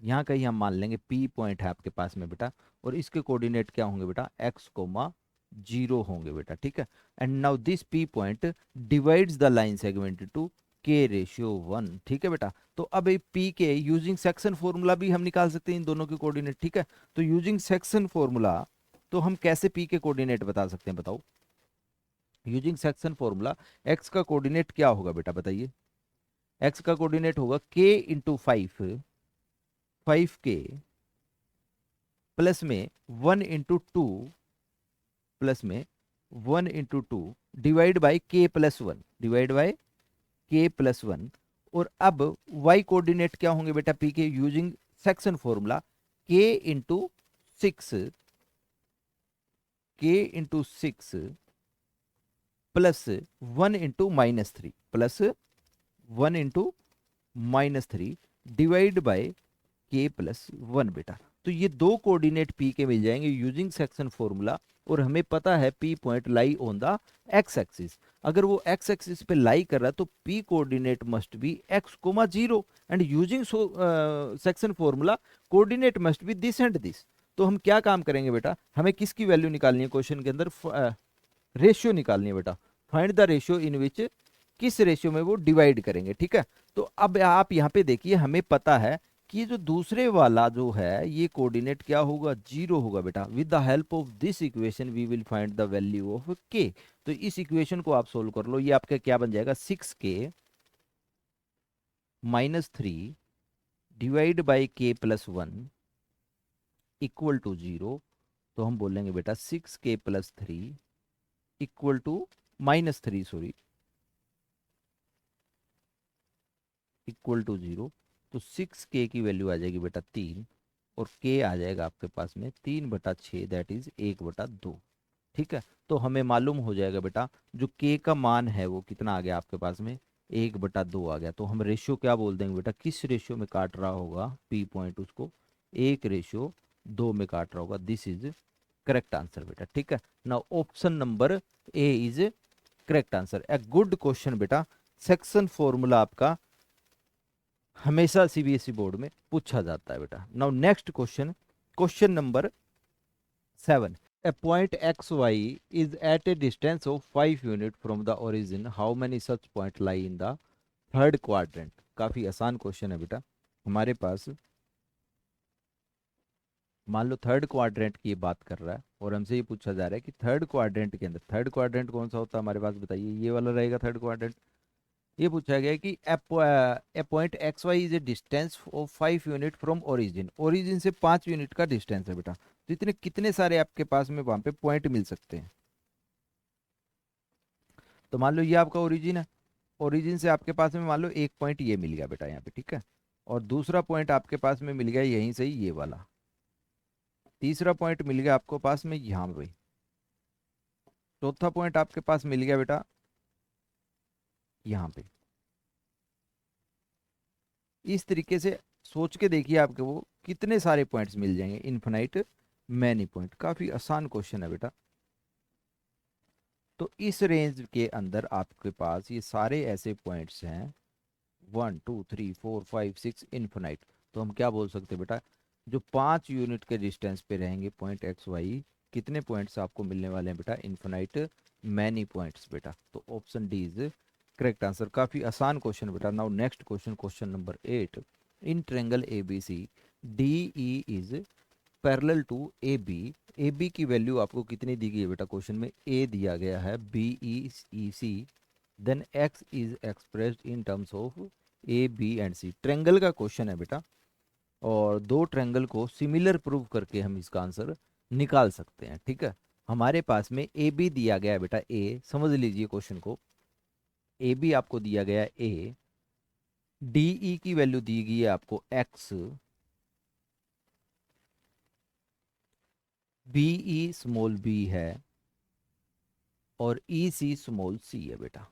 यहाँ कहीं हम मान लेंगे पी पॉइंट है आपके पास में बेटा, और इसके कोऑर्डिनेट क्या होंगे बेटा, x,0 होंगे बेटा। ठीक है, and now this P point divides the line segment to K/1। ठीक है बेटा, तो अब ये पी के यूजिंग सेक्शन फॉर्मूला भी हम निकाल सकते हैं इन दोनों के कोऑर्डिनेट। ठीक है, तो यूजिंग सेक्शन फॉर्मूला तो हम कैसे पी के कोऑर्डिनेट बता सकते हैं, बताओ। यूजिंग सेक्शन फॉर्मूला एक्स का कोऑर्डिनेट क्या होगा बेटा, बताइए। एक्स का कोऑर्डिनेट होगा K/5, 5K प्लस में 1 × 2, प्लस में 1 × 2 divide by K+1, divide by K+1। और अब y कोऑर्डिनेट क्या होंगे बेटा पी के, using section formula K/6, K/6 plus 1 × -3, plus 1 × divide by K+1 बेटा। तो ये दो कोऑर्डिनेट पी के मिल जाएंगे यूजिंग सेक्शन फॉर्मूला, और हमें पता है P point lie on the x axis. अगर वो एक्स एक्सिस पे लाई कर रहा है तो P coordinate must be x,0, and using section formula coordinate must be this and this. तो हम क्या काम करेंगे बेटा, हमें किसकी वैल्यू निकालनी है क्वेश्चन के अंदर, रेशियो निकालनी है बेटा। फाइंड द रेशियो इन विच, किस रेशियो में वो डिवाइड करेंगे। ठीक है, तो अब आप यहाँ पे देखिए, हमें पता है कि ये जो दूसरे वाला जो है ये कोऑर्डिनेट क्या होगा, 0 होगा बेटा। With the help of this equation we will find the value of K. तो इस इक्वेशन को आप सोल्व कर लो, ये आपका क्या बन जाएगा, 6K -3 divide by K+1 equal to 0। तो हम बोलेंगे बेटा 6K+3 equal to -3, sorry, equal to 0। तो 6K की वैल्यू आ जाएगी बेटा 3, और K आ जाएगा आपके पास में 3/6, दैट इज 1/2। ठीक है, तो हमें मालूम हो जाएगा बेटा जो K का मान है वो कितना आ गया आपके पास में, 1/2 आ गया। तो हम रेशियो क्या बोल देंगे बेटा, किस रेशियो में काट रहा होगा पी पॉइंट उसको, 1:2 में काट रहा होगा। दिस इज करेक्ट आंसर बेटा, ठीक है। Now option number A is correct answer. A good question बेटा। सेक्शन फॉर्मूला आपका हमेशा सीबीएसई बोर्ड में पूछा जाता है बेटा। Now next question, question number 7। A point xy is at a distance of 5 unit from the origin. How many such point lie in the third quadrant? काफी आसान क्वेश्चन है बेटा। हमारे पास मान लो थर्ड क्वाड्रेंट की बात कर रहा है और हमसे ये पूछा जा रहा है कि थर्ड क्वाड्रेंट के अंदर, थर्ड क्वाड्रेंट कौन सा होता है हमारे पास बताइए, ये वाला रहेगा थर्ड क्वाड्रेंट। ये पूछा गया है कि a point X Y is a distance of 5 unit from origin. Origin से 5 यूनिट का डिस्टेंस है बेटा। तो इतने कितने सारे आपके पास में वहां पे पॉइंट मिल सकते हैं। तो मान लो ये आपका ओरिजिन है, ओरिजिन से आपके पास में मान लो एक पॉइंट ये मिल गया बेटा यहाँ पे, ठीक है। और दूसरा पॉइंट आपके पास में मिल गया यहीं से ही ये वाला। तीसरा पॉइंट मिल गया आपको पास में यहाँ पे। चौथा पॉइंट आपके पास मिल गया बेटा यहाँ पे। इस तरीके से सोच के देखिए आपके वो कितने सारे पॉइंट्स मिल जाएंगे, इन्फिनाइट मैनी पॉइंट। काफी आसान क्वेश्चन है बेटा। तो इस रेंज के अंदर आपके पास ये सारे ऐसे पॉइंट्स हैं 1 2 3 4 5 6 इन्फिनाइट। तो हम क्या बोल सकते हैं बेटा, जो 5 यूनिट के डिस्टेंस पे रहेंगे पॉइंट एक्स वाई, कितने पॉइंट्स आपको मिलने वाले हैं बेटा, इन्फिनाइट मैनी पॉइंट्स बेटा। तो option D is correct answer. काफी आसान क्वेश्चन बेटा। Now next question, question number 8। In triangle ABC DE is parallel to A B. A B की वैल्यू आपको कितनी दी गई है बेटा क्वेश्चन में, ए दिया गया है, B E C, then X is expressed in terms of A B and C. Triangle का क्वेश्चन है बेटा और दो ट्रायंगल को सिमिलर प्रूव करके हम इसका आंसर निकाल सकते हैं, ठीक है। हमारे पास में ए बी दिया गया है बेटा, ए समझ लीजिए क्वेश्चन को। ए बी आपको दिया गया है ए, डी ई की वैल्यू दी गई है आपको X, B E small B है और ई सी स्मॉल सी है बेटा,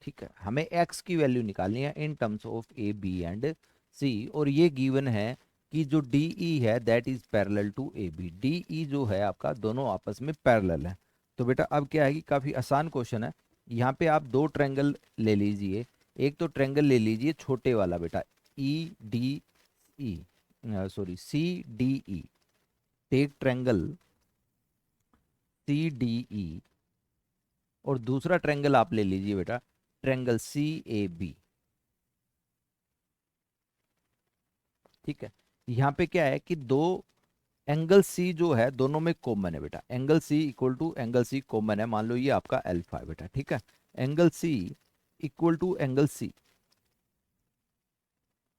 ठीक है। हमें एक्स की वैल्यू निकालनी है in terms of A B and C. और ये गिवन है कि जो डी ई है that is parallel to A B. D E जो है आपका दोनों आपस में पैरेलल है। तो बेटा अब क्या है कि काफ़ी आसान क्वेश्चन है। यहाँ पे आप दो ट्रायंगल ले लीजिए। एक तो ट्रायंगल ले लीजिए छोटे वाला बेटा, E D E, sorry C D E. Take triangle C D E और दूसरा ट्रायंगल आप ले लीजिए बेटा ट्रायंगल सी ए बी, ठीक है। यहाँ पे क्या है कि दो एंगल सी जो है दोनों में कॉमन है बेटा। Angle C equal to angle C common है, मान लो ये आपका अल्फा है बेटा, ठीक है। Angle C equal to angle C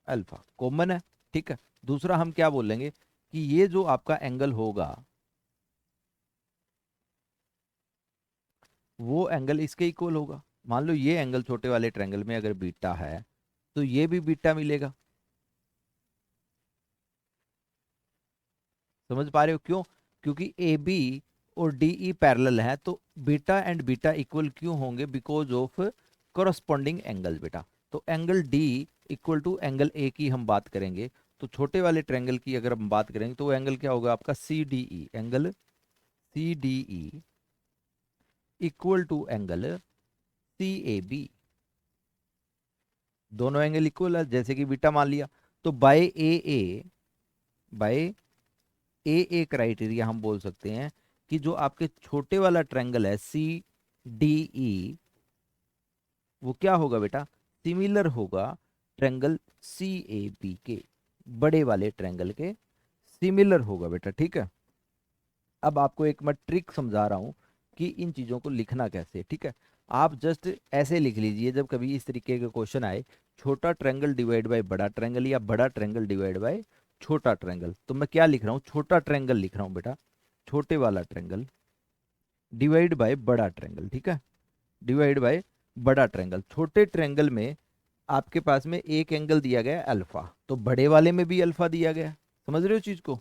alpha common है, ठीक है। दूसरा हम क्या बोलेंगे कि ये जो आपका एंगल होगा वो एंगल इसके इक्वल होगा। मान लो ये एंगल छोटे वाले ट्रायंगल में अगर बीटा है तो ये भी बीटा मिलेगा। समझ पा रहे हो क्यों? क्योंकि ए बी और डी ई पैरेलल है तो बीटा एंड बीटा इक्वल क्यों होंगे, बिकॉज ऑफ कोरस्पॉन्डिंग एंगल बेटा। तो angle D equal to angle A की हम बात करेंगे तो छोटे वाले ट्रायंगल की अगर हम बात करेंगे तो वो एंगल क्या होगा आपका C D E. Angle C D E equal to angle C A B. दोनों एंगल इक्वल है जैसे कि बीटा मान लिया। तो बाय ए क्राइटेरिया हम बोल सकते हैं कि जो आपके छोटे वाला ट्रायंगल है सी डी ई वो क्या होगा बेटा, सिमिलर होगा ट्रायंगल सी ए बी के, बड़े वाले ट्रायंगल के सिमिलर होगा बेटा, ठीक है। अब आपको एक मैं ट्रिक समझा रहा हूं कि इन चीज़ों को लिखना कैसे, ठीक है। आप जस्ट ऐसे लिख लीजिए जब कभी इस तरीके के क्वेश्चन आए, छोटा ट्रायंगल डिवाइड बाय बड़ा ट्रायंगल या बड़ा ट्रायंगल डिवाइड बाय छोटा ट्रायंगल। तो मैं क्या लिख रहा हूँ, छोटा ट्रायंगल लिख रहा हूँ बेटा, छोटे वाला ट्रायंगल डिवाइड बाय बड़ा ट्रायंगल, ठीक है। डिवाइड बाय बड़ा ट्रायंगल। छोटे ट्रायंगल में आपके पास में एक एंगल दिया गया अल्फा, तो बड़े वाले में भी अल्फा दिया गया। समझ रहे हो चीज को?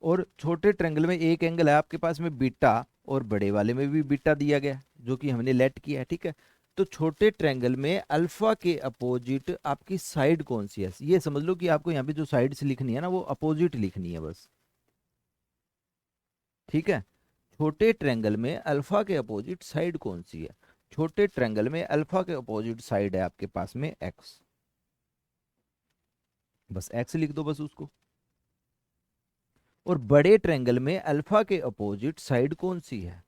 और छोटे ट्रायंगल में एक एंगल है आपके पास में बीटा और बड़े वाले में भी बीटा दिया गया जो कि हमने लेट किया है, ठीक है। तो छोटे ट्रायंगल में अल्फा के अपोजिट आपकी साइड कौन सी है, ये समझ लो कि आपको यहाँ पे जो साइड्स लिखनी है ना वो अपोजिट लिखनी है बस, ठीक है। छोटे ट्रायंगल में अल्फा के अपोजिट साइड कौन सी है, छोटे ट्रायंगल में अल्फा के अपोजिट साइड है आपके पास में एक्स, बस एक्स लिख दो बस उसको। और बड़े ट्रायंगल में अल्फा के अपोजिट साइड कौन सी है,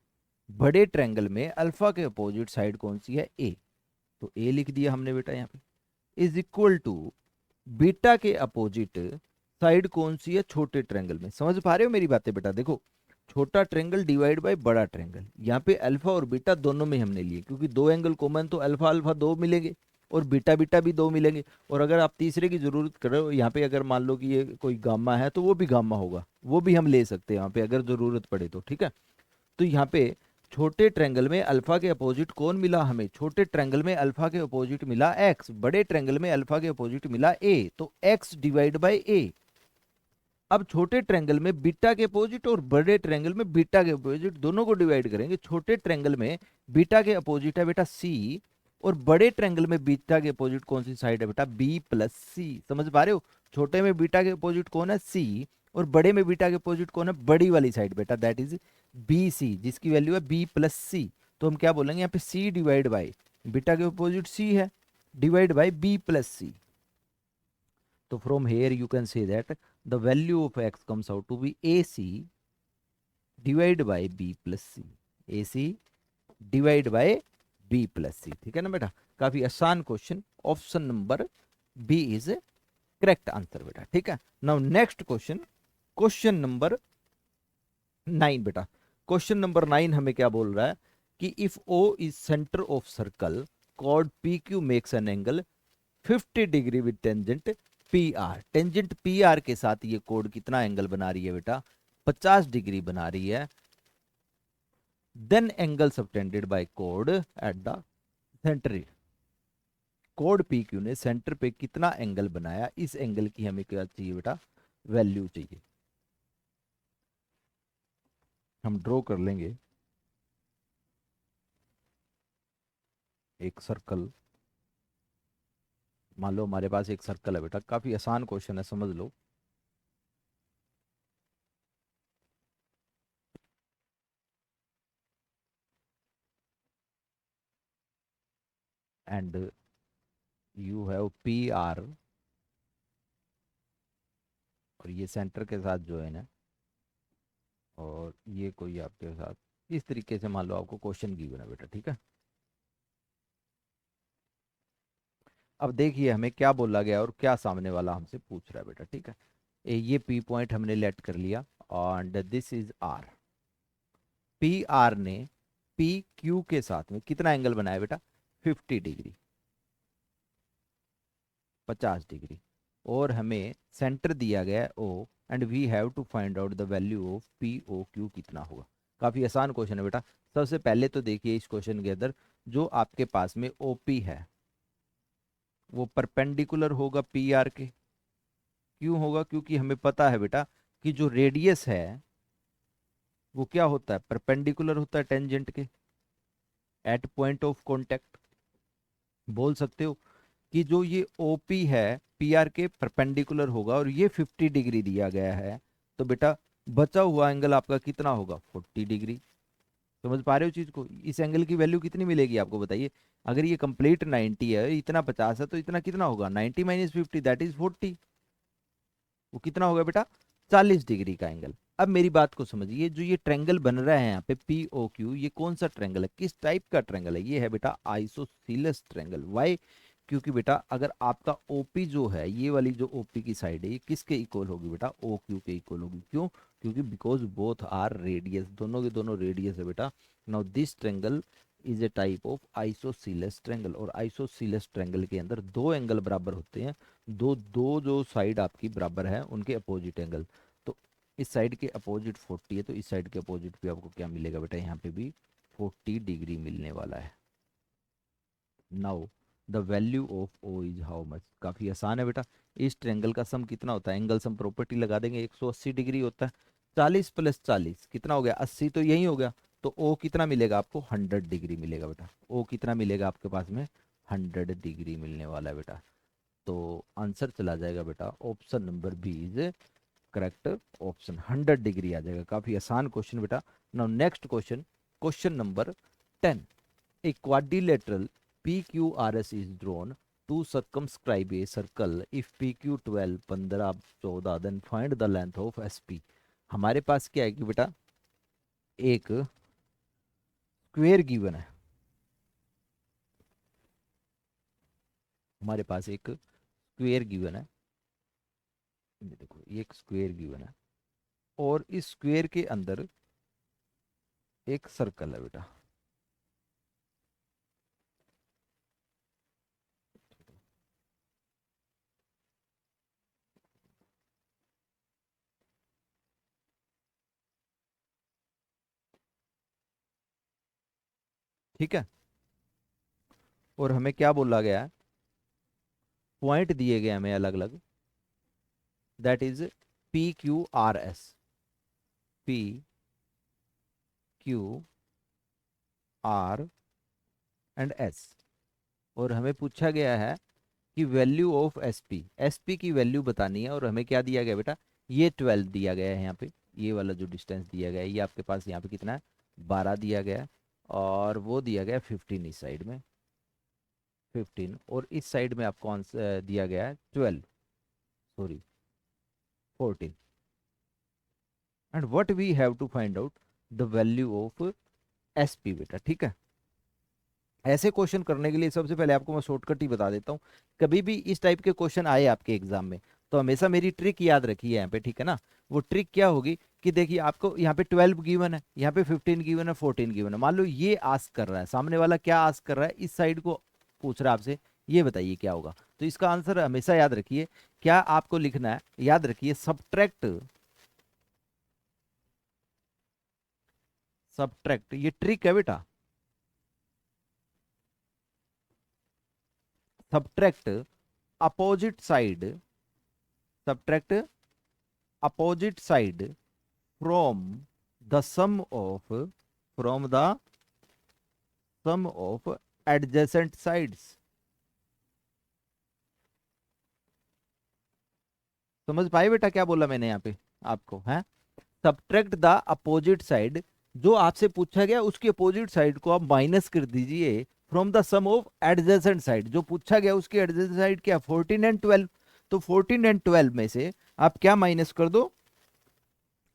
बड़े ट्रायंगल में अल्फा के अपोजिट साइड कौन सी है, ए, तो ए लिख दिया हमने बेटा यहाँ पे, इज इक्वल टू बीटा के अपोजिट साइड कौन सी है छोटे ट्रायंगल में। समझ पा रहे हो मेरी बातें बेटा, देखो छोटा ट्रायंगल डिवाइड बाय बड़ा ट्रायंगल, यहाँ पे अल्फा और बीटा दोनों में हमने लिए क्योंकि दो एंगल कॉमन, तो अल्फा अल्फा दो मिलेंगे और बीटा बीटा भी दो मिलेंगे। और अगर आप तीसरे की जरूरत करो यहाँ पे, अगर मान लो कि ये कोई गामा है तो वो भी गामा होगा, वो भी हम ले सकते हैं यहाँ पे अगर जरूरत पड़े तो, ठीक है। तो यहाँ पे छोटे ट्रायंगल में अल्फा के अपोजिट कौन मिला हमें, छोटे ट्रायंगल में अल्फा के अपोजिट मिला एक्स, बड़े ट्रायंगल में अल्फा के अपोजिट मिला ए, तो एक्स डिवाइड बाय ए। अब छोटे ट्रायंगल में बीटा के अपोजिट और बड़े ट्रायंगल में बीटा के अपोजिट दोनों को डिवाइड करेंगे। छोटे ट्रायंगल में बीटा के अपोजिट है बेटा सी, और बड़े ट्रायंगल में बीटा के अपोजिट कौन सी साइड है बेटा, बी प्लस सी। समझ पा रहे हो, छोटे में बीटा के अपोजिट कौन है, सी, और बड़े में बीटा के अपोजिट कौन है, बड़ी वाली साइड बेटा, दैट इज बी सी, जिसकी वैल्यू है बी प्लस सी। तो हम क्या बोलेंगे यहाँ पे, सी डिवाइड बाई बीटा के अपोजिट सी है, divide by B plus C. तो from here you can say that the value of X comes out to be A C divide by B plus C, A C divide by B plus C, ठीक है ना बेटा। काफी आसान question, option number B is correct answer बेटा, ठीक है। Now next question, question number 9 बेटा। क्वेश्चन नंबर 9 हमें क्या बोल रहा है कि if O is centre of circle chord P Q makes an angle 50 degree with tangent P R, tangent P R के साथ ये कोड कितना एंगल बना रही है बेटा, 50 डिग्री बना रही है। देन एंगल सबटेंडेड बाय कोड एट द सेंटर, कोड पी क्यू ने सेंटर पे कितना एंगल बनाया, इस एंगल की हमें क्या चाहिए बेटा, वैल्यू चाहिए। हम ड्रॉ कर लेंगे एक सर्कल, मान लो हमारे पास एक सर्कल है बेटा, काफी आसान क्वेश्चन है समझ लो। And you have P R, और ये सेंटर के साथ जो है ना, और ये कोई आपके साथ इस तरीके से मान लो आपको क्वेश्चन गिवन है बेटा, ठीक है। अब देखिए हमें क्या बोला गया और क्या सामने वाला हमसे पूछ रहा है बेटा, ठीक है। ये पी पॉइंट हमने लेट कर लिया and this is R. P R ने पी क्यू के साथ में कितना एंगल बनाया बेटा, 50 डिग्री, 50 डिग्री, और हमें सेंटर दिया गया है O, and we have to find out the value of P O Q कितना होगा। काफी आसान क्वेश्चन है बेटा। सबसे पहले तो देखिए इस क्वेश्चन के अंदर जो आपके पास में ओपी है वो परपेंडिकुलर होगा पी आर के, क्यों होगा, क्योंकि हमें पता है बेटा कि जो रेडियस है वो क्या होता है, परपेंडिकुलर होता है टेंजेंट के एट पॉइंट ऑफ कांटेक्ट। बोल सकते हो कि जो ये ओपी है पी आर के परपेंडिकुलर होगा, और ये 50 डिग्री दिया गया है, तो बेटा बचा हुआ एंगल आपका कितना होगा, 40 डिग्री। समझ पा रहे हो चीज को, इस एंगल की वैल्यू कितनी मिलेगी आपको बताइए। अगर ये कंप्लीट 90 है, इतना 50 है, तो इतना कितना होगा, 90 माइनस 50 दैट इज 40, वो कितना होगा बेटा, 40 डिग्री का एंगल। अब मेरी बात को समझिए, जो ये ट्रेंगल बन रहा है यहाँ पे पी ओ क्यू, ये कौन सा ट्रेंगल है, किस टाइप का ट्रेंगल है, ये है बेटा आइसोसीलस ट्रेंगल। वाई, क्योंकि बेटा अगर आपका ओपी जो है, ये वाली जो ओपी की साइड है, ये किसके इक्वल होगी बेटा, ओ क्यू के इक्वल होगी। क्यों, क्योंकि बिकॉज बोथ आर रेडियस, दोनों के दोनों रेडियस है बेटा। Now this triangle is a type of isosceles triangle, और आइसोसीलस ट्रेंगल के अंदर दो एंगल बराबर होते हैं, दो दो जो साइड आपकी बराबर है उनके अपोजिट एंगल। तो इस साइड के अपोजिट 40 है, तो इस साइड के अपोजिट भी आपको क्या मिलेगा बेटा, यहाँ पे भी 40 डिग्री मिलने वाला है। Now the value of O is how much, काफी आसान है बेटा। इस ट्रेंगल का सम कितना होता है, एंगल सम प्रॉपर्टी लगा देंगे, 180 डिग्री होता है। 40 प्लस 40 कितना हो गया, 80, तो यही हो गया। तो ओ कितना मिलेगा आपको, 100 डिग्री मिलेगा बेटा। ओ कितना मिलेगा आपके पास में, 100 डिग्री मिलने वाला है बेटा। तो आंसर चला जाएगा बेटा option number B is correct option, 100 degree आ जाएगा। काफी आसान क्वेश्चन बेटा। Now next question, question number 10। A quadrilateral PQRS is drawn to circumscribe a circle if PQ 12 15 14 then find the length of SP। हमारे पास क्या है कि बेटा एक स्क्वेयर गिवन है, हमारे पास एक स्क्वेयर गिवन है, ये देखो ये एक स्क्वेयर गिवन है और इस स्क्वेयर के अंदर एक सर्कल है बेटा। ठीक है, और हमें क्या बोला गया है, पॉइंट दिए गए हमें अलग अलग, दैट इज PQRS, PQRS, और हमें पूछा गया है कि वैल्यू ऑफ SP की वैल्यू बतानी है। और हमें क्या दिया गया बेटा, ये 12 दिया गया है यहाँ पे, ये वाला जो डिस्टेंस दिया गया है ये आपके पास यहाँ पे कितना है, 12 दिया गया है, और वो दिया गया है 15 इस साइड में, 15, और इस साइड में आपको आंसर दिया गया है 12, sorry 14। And what we have to find out the value of SP बेटा। ठीक है, ऐसे क्वेश्चन करने के लिए सबसे पहले आपको मैं शॉर्टकट ही बता देता हूँ। कभी भी इस टाइप के क्वेश्चन आए आपके एग्जाम में तो हमेशा मेरी ट्रिक याद रखिए यहाँ पे, ठीक है ना। वो ट्रिक क्या होगी कि देखिए आपको यहाँ पे 12 गिवन है, यहाँ पे 15 गिवन है, 14 गिवन है। मान लो ये आस्क कर रहा है, सामने वाला क्या आस्क कर रहा है, इस साइड को पूछ रहा है आपसे, ये बताइए क्या होगा। तो इसका आंसर हमेशा याद रखिए, क्या आपको लिखना है, याद रखिए सब्ट्रैक्ट, सब्ट्रैक्ट, ये ट्रिक है बेटा, subtract opposite side, subtract opposite side from the sum of, from the sum of adjacent sides. समझ पाए बेटा क्या बोला मैंने यहाँ पे आपको, है सब्ट्रैक्ट द अपोजिट साइड, जो आपसे पूछा गया उसकी अपोजिट साइड को आप माइनस कर दीजिए from the sum of adjacent side. जो पूछा गया उसकी एडजेसेंट साइड क्या, 14 एंड 12, तो 14 एंड 12 में से आप क्या माइनस कर दो,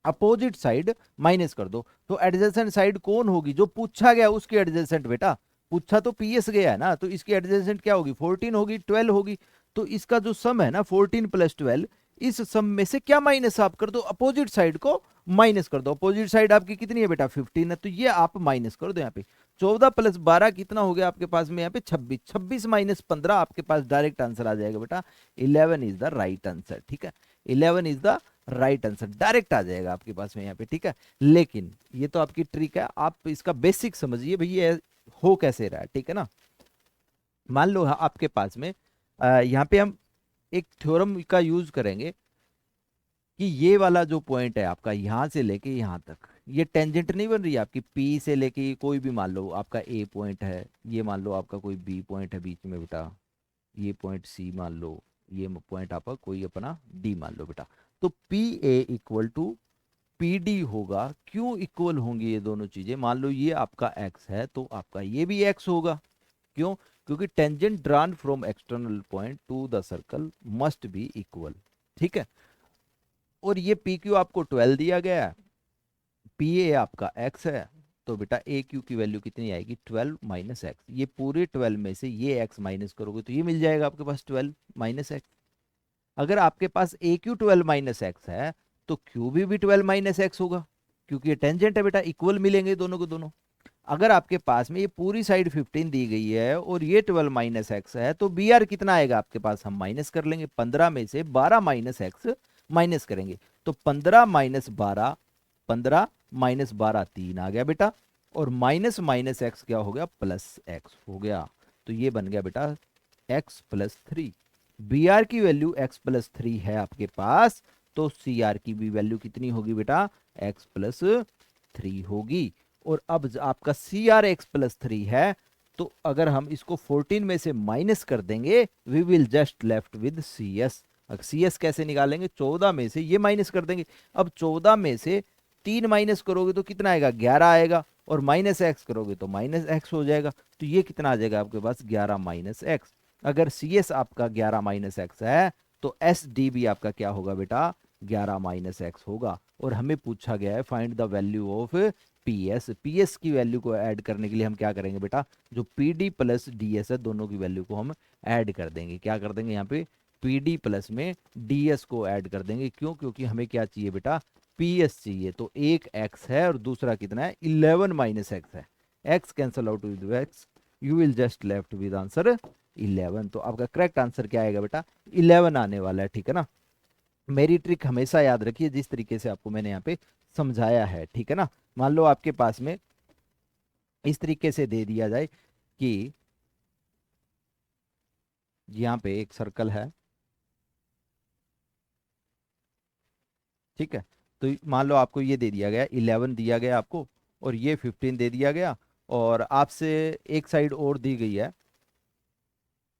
अपोजिट साइड माइनस कर दो। तो एडजेसेंट साइड कौन होगी, जो पूछा गया उसकी एडजेसेंट बेटा, पूछा तो PS गया है ना, तो इसकी एडजेसेंट क्या होगी, 14 होगी, 12 होगी। तो इसका जो सम है ना 14 + 12, इस सम में से क्या माइनस आप कर दो, अपोजिट साइड को माइनस कर दो। अपोजिट साइड आपकी कितनी है बेटा, 15 है, तो ये आप माइनस कर दो। यहाँ पे 14 + 12 कितना हो गया आपके पास में, यहाँ पे 26, 26 - 15 आपके पास डायरेक्ट आंसर आ जाएगा बेटा, 11 इज द राइट आंसर। ठीक है, 11 is the right answer direct आ जाएगा आपके पास में यहाँ पे। ठीक है, लेकिन ये तो आपकी ट्रिक है, आप इसका बेसिक समझिए भैया हो कैसे रहा है। ठीक है ना, मान लो आपके पास में यहाँ पे हम एक थ्योरम का यूज करेंगे कि ये वाला जो पॉइंट है आपका यहाँ से लेके यहाँ तक, ये टेंजेंट नहीं बन रही है आपकी, P से लेके कोई भी मान लो आपका A पॉइंट है, ये मान लो आपका कोई B पॉइंट है बीच में बेटा, ये पॉइंट C मान लो, ये पॉइंट आपका कोई अपना D मान लो बेटा। तो PA = PD होगा। क्यों इक्वल होंगी ये दोनों चीजें, मान लो ये आपका X है तो आपका ये भी X होगा। क्यों, क्योंकि tangent drawn from external point two the circle must be equal. ठीक है, और ये PQ आपको 12 दिया गया है, PA आपका X है, तो बेटा AQ की वैल्यू कितनी आएगी, 12 - X। ये पूरे 12 में से ये X माइनस करोगे तो ये मिल जाएगा आपके पास 12 - X। अगर आपके पास AQ 12 - X है तो QB भी 12 - X होगा, क्योंकि ये टेंजेंट है बेटा, इक्वल मिलेंगे दोनों को दोनों। अगर आपके पास में ये पूरी साइड 15 दी गई है और ये 12 - X है तो BR कितना आएगा आपके पास, हम माइनस कर लेंगे, 15 में से 12 - X माइनस करेंगे तो 15 - 12, 15 - 12 3 आ गया बेटा, और माइनस माइनस X क्या हो गया, +X हो गया। तो ये बन गया बेटा X + 3। BR की वैल्यू X + 3 है आपके पास, तो CR की भी वैल्यू कितनी होगी बेटा, X + 3 होगी। और अब आपका सी आर एक्स प्लस 3 है, तो अगर हम इसको 14 में से माइनस कर देंगे, we will just left with C S. C S कैसे निकालेंगे, 14 में से ये माइनस कर देंगे। अब 14 में से 3 माइनस करोगे तो कितना आएगा, 11 आएगा, और माइनस एक्स करोगे तो माइनस एक्स हो जाएगा। तो ये कितना आ जाएगा आपके पास, 11 माइनस एक्स। अगर सी एस आपका 11 माइनस एक्स है, तो एस डी भी आपका क्या होगा बेटा, 11 माइनस एक्स होगा। और हमें पूछा गया है find the value of P S. P S की वैल्यू को ऐड करने के लिए हम क्या करेंगे बेटा, जो P D plus D S है, दोनों की वैल्यू को हम ऐड कर देंगे। क्या कर देंगे यहाँ पे, पी डी प्लस में डी एस को ऐड कर देंगे। क्यों, क्योंकि हमें क्या चाहिए बेटा, पी एस चाहिए। तो एक एक्स है और दूसरा कितना है, 11 माइनस एक्स है। X cancel out with x, you will just left with answer 11। तो आपका करेक्ट आंसर क्या आएगा बेटा, 11 आने वाला है, ठीक है ना। मेरी ट्रिक हमेशा याद रखिए, जिस तरीके से आपको मैंने यहाँ पे समझाया है, ठीक है ना। मान लो आपके पास में इस तरीके से दे दिया जाए कि यहाँ पे एक सर्कल है, ठीक है। तो मान लो आपको ये दे दिया गया, 11 दिया गया आपको, और ये 15 दे दिया गया, और आपसे एक साइड और दी गई है,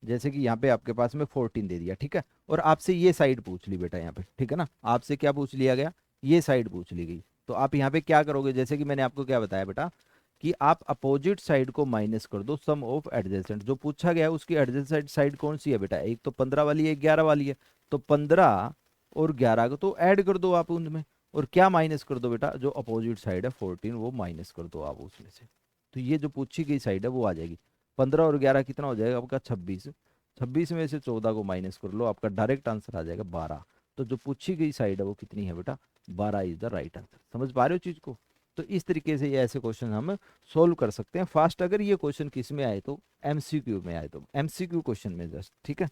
जैसे कि यहाँ पे आपके पास में 14 दे दिया, ठीक है। और आपसे ये साइड पूछ ली बेटा यहाँ पे, ठीक है ना। आपसे क्या पूछ लिया गया, ये साइड पूछ ली गई। तो आप यहाँ पे क्या करोगे, जैसे कि मैंने आपको क्या बताया बेटा, कि आप अपोजिट साइड को माइनस कर दो सम ऑफ एडजेसेंट। जो पूछा गया है उसकी एडजेसेंट साइड कौन सी है बेटा, एक तो 15 वाली है, 11 वाली है। तो 15 और 11 को तो ऐड कर दो आप उनमें, और क्या माइनस कर दो बेटा, जो अपोजिट साइड है 14 वो माइनस कर दो आप उसमें से। तो ये जो पूछी गई साइड है वो आ जाएगी। 15 और 11 कितना हो जाएगा आपका, 26। 26 में से 14 को माइनस कर लो, आपका डायरेक्ट आंसर आ जाएगा 12। तो जो पूछी गई साइड है वो कितनी है बेटा, 12 इज द राइट आंसर। समझ पा रहे हो चीज को। तो इस तरीके से ये ऐसे क्वेश्चन हम सोल्व कर सकते हैं फास्ट। अगर ये क्वेश्चन किस में आए तो एमसीक्यू में आए, तो एमसीक्यू क्वेश्चन में जस्ट, ठीक है।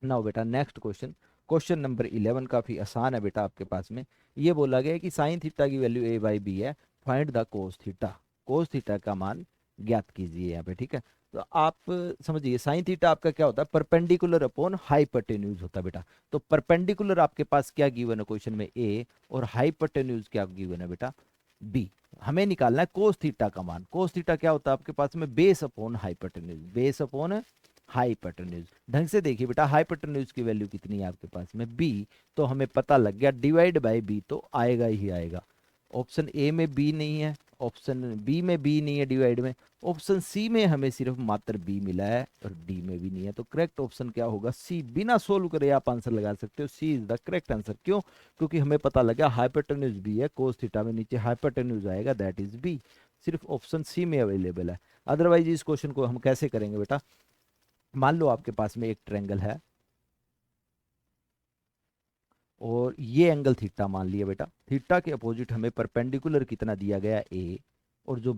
नाउ बेटा नेक्स्ट क्वेश्चन, क्वेश्चन नंबर 11 काफी आसान है बेटा आपके पास में। ये बोला गया है कि साइन थीटा की वैल्यू ए बाई बी है, find the cos theta. Cos theta का मान ज्ञात कीजिए यहाँ पे, ठीक है। तो आप समझिए, साइन थीटा आपका क्या होता है, परपेंडिकुलर अपॉन हाइपोटेन्यूज होता है बेटा। तो परपेंडिकुलर आपके पास क्या गिवन है क्वेश्चन में, ए, और हाइपोटेन्यूज क्या गिवन है बेटा, बी। हमें निकालना है कोस थीटा का मान। कोस थीटा क्या होता है आपके पास में, base upon hypotenuse, base upon hypotenuse. ढंग से देखिए बेटा, हाइपोटेन्यूज की वैल्यू कितनी है आपके पास में, बी। तो हमें पता लग गया, डिवाइड बाय बी तो आएगा ही आएगा। ऑप्शन ए में बी नहीं है, ऑप्शन बी में बी नहीं है डिवाइड में, ऑप्शन सी में हमें सिर्फ मात्र बी मिला है, और डी में भी नहीं है। तो करेक्ट ऑप्शन क्या होगा, सी। बिना सोल्व करे आप आंसर लगा सकते हो, सी इज द करेक्ट आंसर। क्यों, क्योंकि हमें पता लगा हाइपोटेन्यूज बी है, कोस थीटा में नीचे हाइपोटेन्यूज आएगा, दैट इज बी। सिर्फ ऑप्शन सी में अवेलेबल है। अदरवाइज इस क्वेश्चन को हम कैसे करेंगे बेटा, मान लो आपके पास में एक ट्रायंगल है, और ये एंगल थीटा मान लिया बेटा। थीटा के अपोजिट हमें परपेंडिकुलर कितना दिया गया, ए, और जो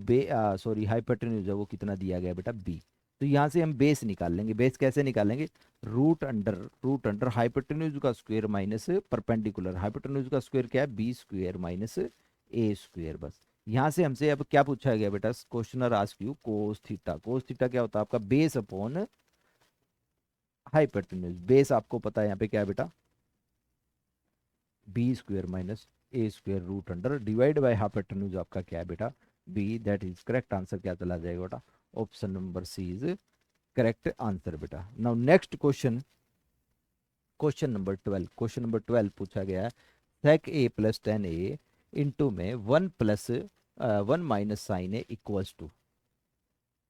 सॉरी हाइपोटेन्यूज है वो कितना दिया गया बेटा, बी। तो यहाँ से हम बेस निकाल लेंगे। बेस कैसे निकालेंगे, रूट अंडर हाइपोटेन्यूज का स्क्वायर माइनस परपेंडिकुलर। हाइपोटेन्यूज का स्क्वायर क्या है, B square minus A square. बस यहाँ से हमसे अब क्या पूछा गया बेटा, questioner ask you cos theta. Cos theta क्या होता है आपका, बेस अपॉन हाइपोटेन्यूज। बेस आपको पता है यहाँ पे क्या है बेटा, B square minus A square root under, divide by hypotenuse आपका क्या है बेटा, B. That is correct answer क्या चला जाएगा बेटा, option number C is correct answer बेटा। Now next question, question number 12। Question number 12 पूछा गया है, सेक ए प्लस 10 ए इंटू में 1 साइन ए इक्वल्स टू।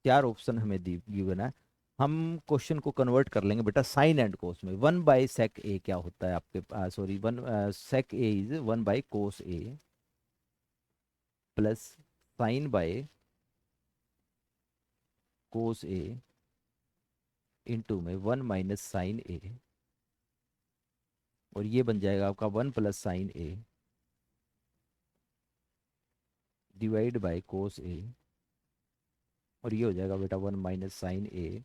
चार ऑप्शन हमें दी गिवन है। हम क्वेश्चन को कन्वर्ट कर लेंगे बेटा साइन एंड कोस में। 1/sec a क्या होता है आपके, sorry, one sec a is 1/cos a plus sign by cos a into में 1 - sin a, और ये बन जाएगा आपका 1 + sin a divide by cos a, और ये हो जाएगा बेटा 1 - sin a।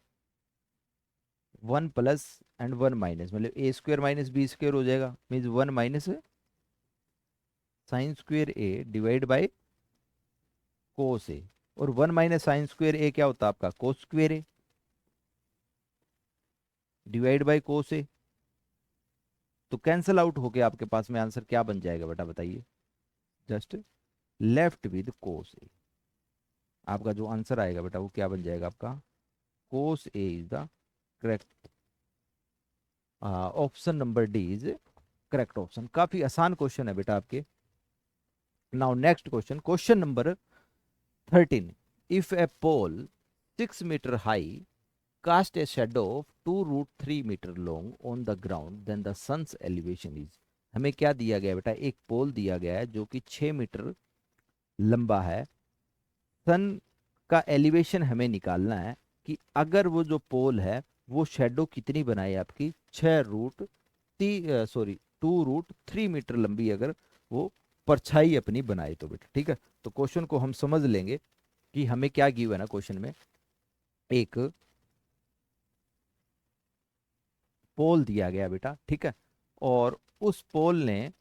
1 plus and 1 minus, मतलब A square minus B square हो जाएगा, means 1 - sine square A divide by cos A. और 1 - sin² क्या होता है आपका, cos square A divide by cos A. तो कैंसल आउट होके आपके पास में आंसर क्या बन जाएगा बेटा, बताइए, जस्ट लेफ्ट विद कोस ए। आपका जो आंसर आएगा बेटा वो क्या बन जाएगा आपका, cos A is the correct, option number D is correct option. काफी आसान क्वेश्चन है बेटा आपके। Now next question, question number 13, if a pole 6 metre high cast a shadow of 2 root 3 meter long on the ground, then the sun's elevation is। हमें क्या दिया गया बेटा, एक पोल दिया गया है जो कि 6 मीटर लंबा है। सन का एलिवेशन हमें निकालना है कि अगर वो जो पोल है वो शेडो कितनी बनाए आपकी, 2 रूट 3 मीटर लंबी अगर वो परछाई अपनी बनाए तो बेटा, ठीक है। तो क्वेश्चन को हम समझ लेंगे कि हमें क्या गिव है ना क्वेश्चन में, एक पोल दिया गया बेटा, ठीक है, और उस पोल ने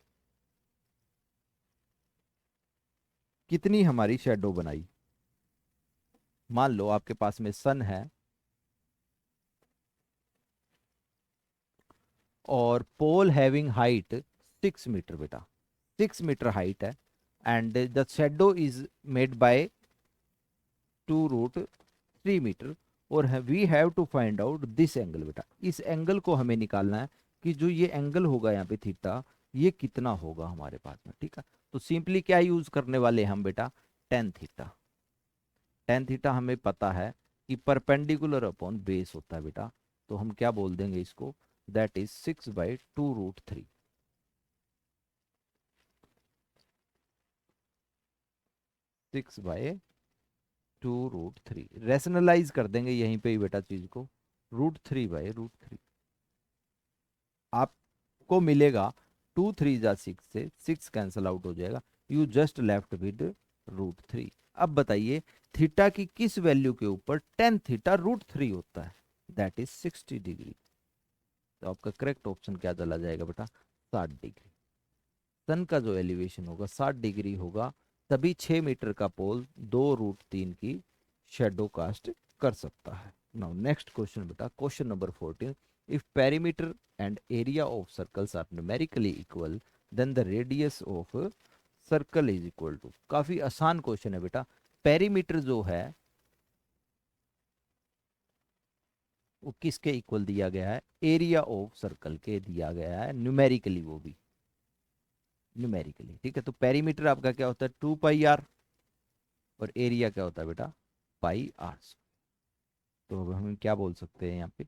कितनी हमारी शेडो बनाई। मान लो आपके पास में सन है और पोल हैविंग हाइट 6 मीटर बेटा, 6 मीटर हाइट है, and the shadow is made by 2 root 3 metre, और we have to find out this angle बेटा। इस एंगल को हमें निकालना है कि जो ये एंगल होगा यहाँ पे थीटा, ये कितना होगा हमारे पास में, ठीक है। तो सिंपली क्या यूज करने वाले हम बेटा, टेन थीटा। टेन थीटा हमें पता है कि परपेंडिकुलर अपॉन बेस होता है बेटा, तो हम क्या बोल देंगे इसको, that is 6/2 root 3। 6/2 root 3 rationalise कर देंगे यहीं पे ही बेटा चीज को, √3/√3 आपको मिलेगा। 2 3 जा 6 से 6 कैंसल आउट हो जाएगा, यू जस्ट लेफ्ट विद √3। अब बताइए थीटा की किस वैल्यू के ऊपर टेन थीटा √3 होता है, दैट इज 60 डिग्री। तो आपका करेक्ट ऑप्शन क्या चला जाएगा बेटा, 60 डिग्री। सन का जो एलिवेशन होगा 60 डिग्री होगा, तभी 6 मीटर का पोल 2 √3 की शेडो कास्ट कर सकता है। नाउ नेक्स्ट क्वेश्चन बेटा, question number 14, if perimeter and area of circles are numerically equal then the radius of circle is equal to. काफी आसान क्वेश्चन है बेटा। पेरीमीटर जो है वो किसके इक्वल दिया गया है, एरिया ऑफ सर्कल के दिया गया है, न्यूमेरिकली, वो भी न्यूमेरिकली, ठीक है। तो पेरीमीटर आपका क्या होता है, 2πr, और एरिया क्या होता है बेटा, πr। तो अब हम क्या बोल सकते हैं यहाँ पे,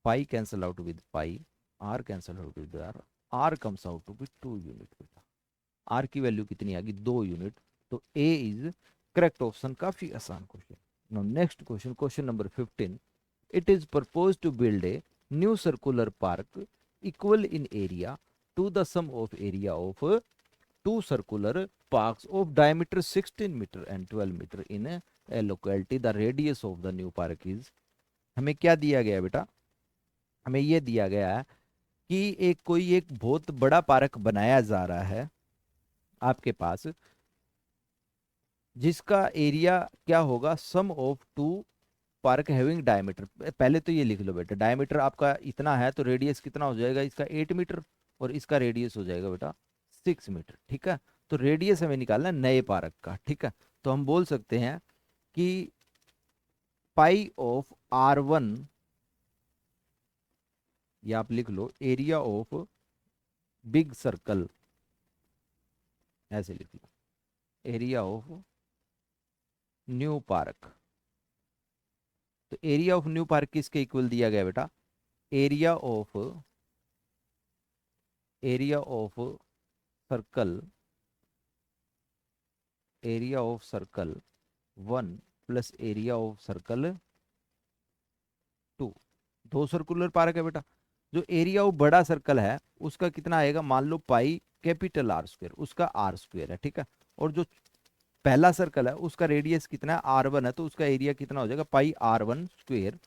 pi cancel out with pi, R cancel out with R, R comes out to be 2 unit बेटा। आर की वैल्यू कितनी आ गई, 2 यूनिट। तो ए इज करेक्ट ऑप्शन। काफी आसान question. Now next question, question number 15, it is proposed to build a new circular park equal in area to the sum of area of two circular parks of diameter 16 meter and 12 meter in a locality। the radius of the new park is। हमें क्या दिया गया बेटा, हमें ये दिया गया है कि एक बहुत बड़ा पार्क बनाया जा रहा है आपके पास, जिसका एरिया क्या होगा, sum of two park having diameter. पहले तो ये लिख लो बेटा, डायमीटर आपका इतना है तो रेडियस कितना हो जाएगा इसका, 8 मीटर, और इसका रेडियस हो जाएगा बेटा 6 मीटर, ठीक है। तो रेडियस हमें निकालना है नए पार्क का, ठीक है। तो हम बोल सकते हैं कि π(r1), या आप लिख लो एरिया ऑफ बिग सर्कल, ऐसे लिख लो, एरिया ऑफ न्यू पार्क। तो एरिया ऑफ न्यू पार्क किसके इक्वल दिया गया बेटा, area of circle, area of circle 1 plus area of circle 2। दो सर्कुलर पार्क है बेटा। जो एरिया ऑफ बड़ा सर्कल है उसका कितना आएगा, मान लो पाई कैपिटल R², उसका R² है, ठीक है। और जो पहला सर्कल है उसका रेडियस कितना है, R1 है, तो उसका एरिया कितना हो जाएगा, πr1²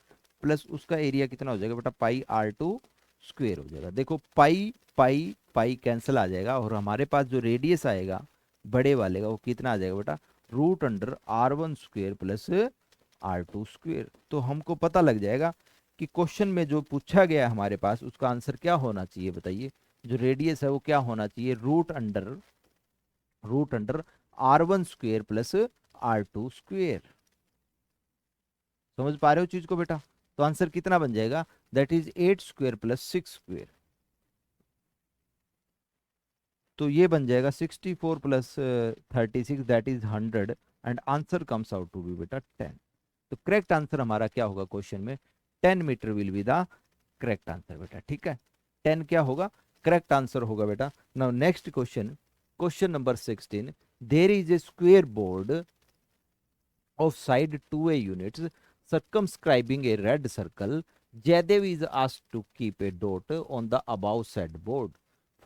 प्लस उसका एरिया कितना हो जाएगा बेटा, πr2² हो जाएगा। देखो पाई पाई पाई कैंसिल आ जाएगा, और हमारे पास जो रेडियस आएगा बड़े वाले का वो कितना आ जाएगा बेटा, √r1² प्लस r2²। तो हमको पता लग जाएगा कि क्वेश्चन में जो पूछा गया है हमारे पास उसका आंसर क्या होना चाहिए, बताइए। जो रेडियस है वो क्या होना चाहिए, √r1² प्लस R2 स्क्वेयर। समझ पा रहे हो चीज को बेटा? तो आंसर कितना बन जाएगा? That is 8 square plus 6 square. तो ये बन जाएगा 64 plus 36 that is 100 and answer comes out to be बेटा 10। तो करेक्ट आंसर हमारा क्या होगा क्वेश्चन में? 10 metre will be the correct answer बेटा। ठीक है, 10 क्या होगा? करेक्ट आंसर होगा बेटा। Now next question, question number 16। There is a square board of side 2a units circumscribing a red circle. Jaidev is asked to keep a dot on the above said board.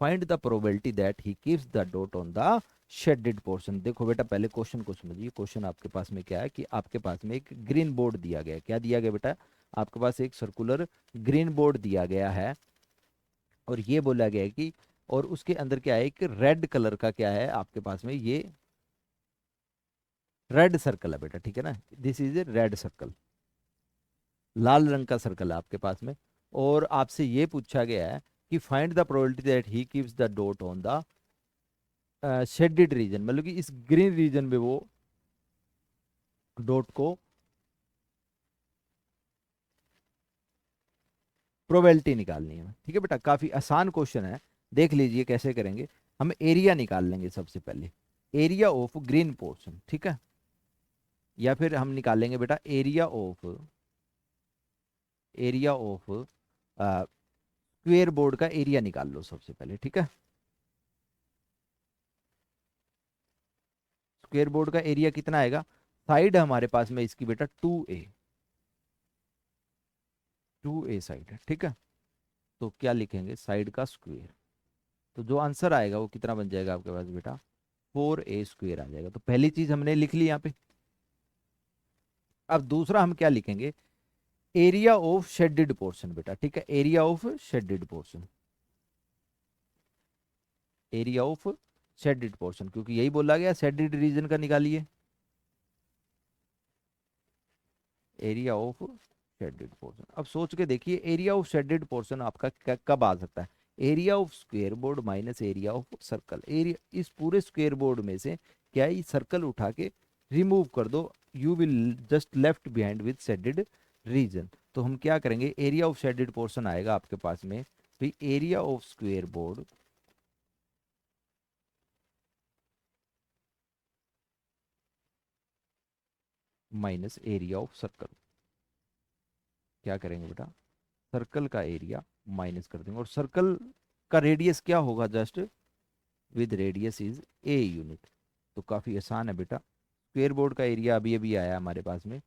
Find the probability that he keeps the dot on the shaded portion. देखो बेटा पहले question को समझिए। Question आपके पास में क्या है कि आपके पास में एक ग्रीन बोर्ड दिया गया है। क्या दिया गया बेटा? आपके पास एक सर्कुलर ग्रीन बोर्ड दिया गया है और ये बोला गया है कि और उसके अंदर क्या है, एक रेड कलर का क्या है आपके पास में, ये रेड सर्कल है बेटा। ठीक है ना, this is a red circle, लाल रंग का सर्कल है आपके पास में। और आपसे ये पूछा गया है कि find the probability that he keeps the dot on the shaded region, मतलब कि इस ग्रीन रीजन में वो डॉट को प्रोबेबिलिटी निकालनी है। ठीक है बेटा, काफी आसान क्वेश्चन है, देख लीजिए कैसे करेंगे। हम एरिया निकाल लेंगे सबसे पहले, एरिया ऑफ ग्रीन पोर्शन। ठीक है, या फिर हम निकालेंगे बेटा एरिया ऑफ स्क्वेयर बोर्ड का एरिया निकाल लो सबसे पहले। ठीक है, स्क्वेयर बोर्ड का एरिया कितना आएगा? साइड हमारे पास में इसकी बेटा 2a साइड है। ठीक है, तो क्या लिखेंगे? साइड का स्क्वेयर। तो जो आंसर आएगा वो कितना बन जाएगा आपके पास बेटा? 4a स्क्वेयर आ जाएगा। तो पहली चीज हमने लिख ली यहाँ पे। अब दूसरा हम क्या लिखेंगे? एरिया ऑफ शेडेड पोर्शन बेटा। ठीक है, area of shaded portion, area of shaded portion, क्योंकि यही बोला गया शेडेड रीजन का निकालिए। एरिया ऑफ शेडेड पोर्शन, अब सोच के देखिए एरिया ऑफ शेडेड पोर्शन आपका कब आ सकता है? Area of square board minus area of circle. Area, इस पूरे स्क्वेयर बोर्ड में से क्या है, सर्कल उठा के रिमूव कर दो, you will just left behind with shaded region. तो हम क्या करेंगे? एरिया ऑफ शेडेड पोर्शन आएगा आपके पास में भी area of square board minus area of circle. क्या करेंगे बेटा? सर्कल का एरिया माइनस कर देंगे, और सर्कल का रेडियस क्या होगा? Just with radius is a unit. तो काफ़ी आसान है बेटा। स्क्वेयर बोर्ड का एरिया अभी अभी आया हमारे पास में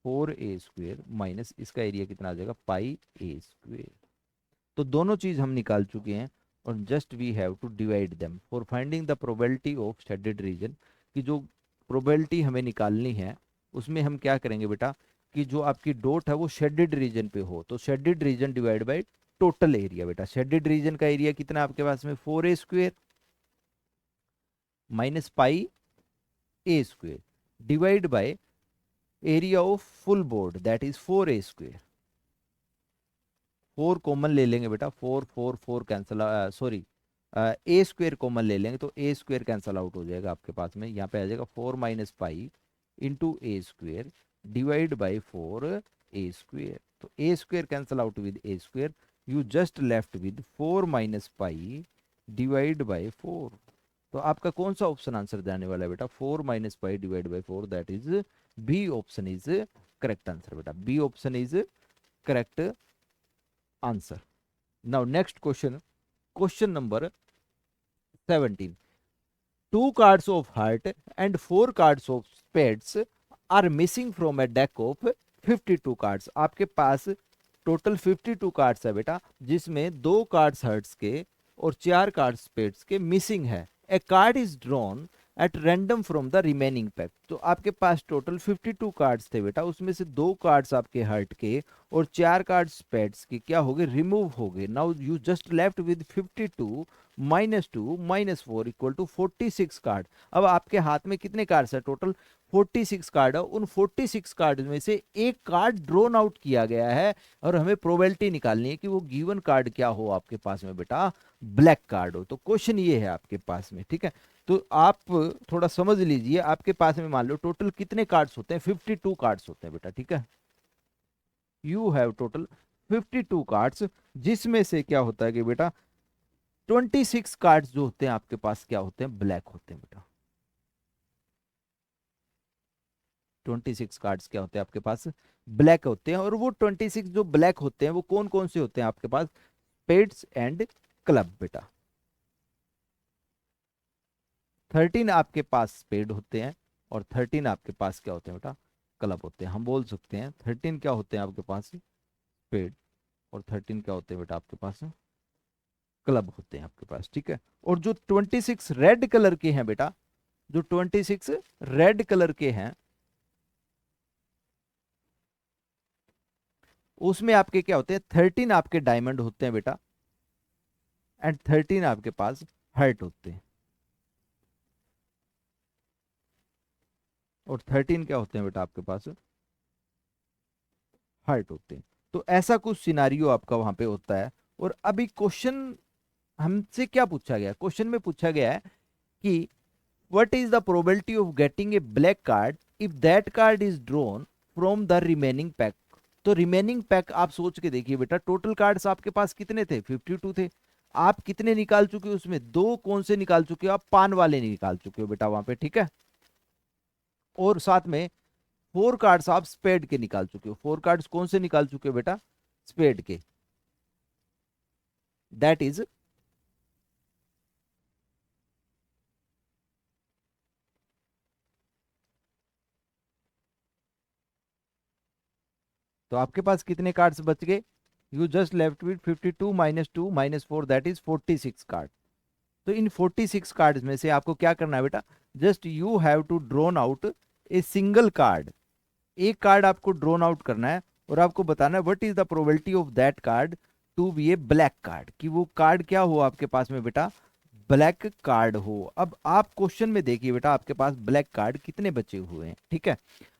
4a स्क्वेयर माइनस इसका एरिया कितना आ जाएगा? Pi A square. तो दोनों चीज हम निकाल चुके हैं और just we have to divide them for finding the probability of shaded region. की जो प्रोबेबिलिटी हमें निकालनी है उसमें हम क्या करेंगे बेटा कि जो आपकी डॉट है वो शेडेड रीजन पे हो, तो shaded region divide by total area. बेटा शेडेड रीजन का एरिया कितना आपके पास में? 4a square minus pi A square divide by area of full board that is 4a square. 4 common ले लेंगे बेटा, 4 कैंसिल, सॉरी ए स्क्वेयर कॉमन ले लेंगे तो ए स्क्वेयर कैंसिल आउट हो जाएगा आपके पास में। यहाँ पे आ जाएगा 4 minus pi into A square divide by 4a square. तो A square cancel out with A square, you just left with 4 minus pi divide by 4। तो आपका कौन सा ऑप्शन आंसर जाने वाला है बेटा? 4 minus pi divide by 4, that is B option is correct answer बेटा। B option is correct answer. Now next question, question number 17। 2 cards of heart and 4 cards of spades are missing from a deck of 52 cards। आपके पास total 52 cards है बेटा, जिसमें 2 cards hertz के और 4 cards spades के missing है। A card is drawn at random from the remaining pack. तो आपके पास टोटल 52 कार्ड्स थे बेटा, उसमें से 2 कार्ड्स आपके हर्ट के और 4 कार्ड्स स्पेड्स के क्या हो गए? रिमूव हो गए। Now you just left with 52 minus 2 minus 4 equal to 46 card. अब आपके हाथ में कितने कार्ड्स है? टोटल 46 कार्ड है। उन 46 कार्ड में से एक कार्ड ड्रॉन आउट किया गया है और हमें प्रोबेबिलिटी निकालनी है कि वो गिवन कार्ड क्या हो आपके पास में बेटा? ब्लैक कार्ड हो। तो क्वेश्चन ये है आपके पास में, ठीक है। तो आप थोड़ा समझ लीजिए, आपके पास में मान लो टोटल कितने कार्ड्स होते हैं, 52 कार्ड्स होते हैं बेटा, ठीक है। यू हैव टोटल 52 कार्ड्स, जिसमें से क्या होता है कि बेटा 26 कार्ड्स जो होते हैं आपके पास क्या होते हैं, ब्लैक होते हैं बेटा। 26 कार्ड्स क्या होते हैं आपके पास, ब्लैक होते हैं। और वो 26 जो ब्लैक होते हैं वो कौन कौन से होते हैं आपके पास, स्पेड्स एंड क्लब बेटा। 13 आपके पास स्पेड होते हैं और 13 आपके पास क्या होते हैं बेटा, क्लब होते हैं। हम बोल सकते हैं 13 क्या होते हैं आपके पास, स्पेड, और 13 क्या होते हैं बेटा आपके पास, क्लब होते हैं आपके पास, ठीक है। और जो 26 रेड कलर के हैं बेटा, जो 26 रेड कलर के हैं, उसमें आपके क्या होते हैं, 13 आपके डायमंड होते हैं बेटा, एंड 13 आपके पास हर्ट होते हैं। और 13 क्या होते हैं बेटा आपके पास, हर्ट होते हैं। तो ऐसा कुछ सिनारियो आपका वहां पे होता है। और अभी क्वेश्चन हमसे क्या पूछा गया, क्वेश्चन में पूछा गया है कि what is the probability of getting a black card if that card is drawn from the remaining pack. तो रिमेनिंग पैक आप सोच के देखिए बेटा, टोटल कार्ड्स आपके पास कितने थे, 52 थे। आप कितने निकाल चुके हो उसमें, दो कौन से निकाल चुके हो आप, पान वाले निकाल चुके हो बेटा वहां पे, ठीक है। और साथ में 4 कार्ड्स आप स्पेड के निकाल चुके हो। 4 कार्ड्स कौन से निकाल चुके हो बेटा, स्पेड के। दैट इज, तो आपके पास कितने कार्ड्स बच गए, you just left with 52 minus 2 minus 4, that is 46 card. तो इन 46 कार्ड्स में से आपको क्या करना है बेटा, just you have to drawn out a single card. एक कार्ड आपको ड्रॉन आउट करना है और आपको बताना है what is the probability of that card to be a black card, कि वो कार्ड क्या हो आपके पास में बेटा, ब्लैक कार्ड हो। अब आप क्वेश्चन में देखिए बेटा, आपके पास ब्लैक कार्ड कितने बचे हुए हैं, ठीक है।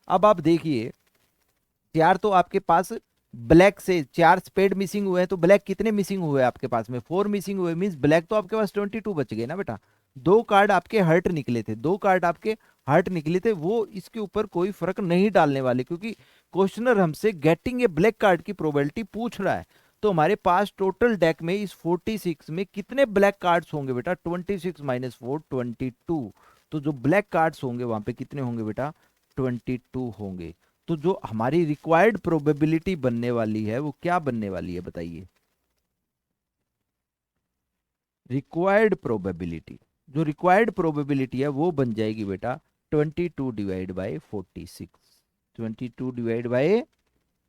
अब आप देखिए, चार तो आपके पास ब्लैक से, चार स्पेड मिसिंग हुए हैं, तो ब्लैक कितने मिसिंग हुए आपके पास में, 4 मिसिंग हुए, मींस ब्लैक तो आपके पास 22 बच गए ना बेटा। दो कार्ड आपके हर्ट निकले थे, दो कार्ड आपके हर्ट निकले थे, वो इसके ऊपर कोई फर्क नहीं डालने वाले, क्योंकि क्वेश्चनर हमसे गेटिंग ए ब्लैक कार्ड की प्रोबेबिलिटी पूछ रहा है। तो हमारे पास टोटल डेक में इस 46 में कितने ब्लैक कार्ड्स होंगे बेटा, 26 माइनस 4 22। तो जो ब्लैक कार्ड्स होंगे वहां पे कितने होंगे बेटा, 22 होंगे। तो जो हमारी रिक्वायर्ड प्रोबेबिलिटी बनने वाली है वो क्या बनने वाली है बताइए, रिक्वायर्ड प्रोबेबिलिटी, जो रिक्वायर्ड प्रोबेबिलिटी है वो बन जाएगी बेटा 22 divide by 46। 22 divide by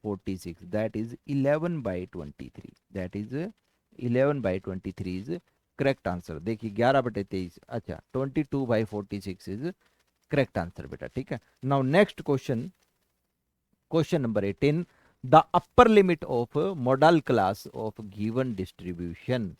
46, that is 11 by 23, that is 11 by 23 is correct answer. देखिए 11/23, अच्छा 22 बाय 46 इज करेक्ट आंसर बेटा, ठीक है। Now next question, question number 18, the upper limit of modal class of given distribution.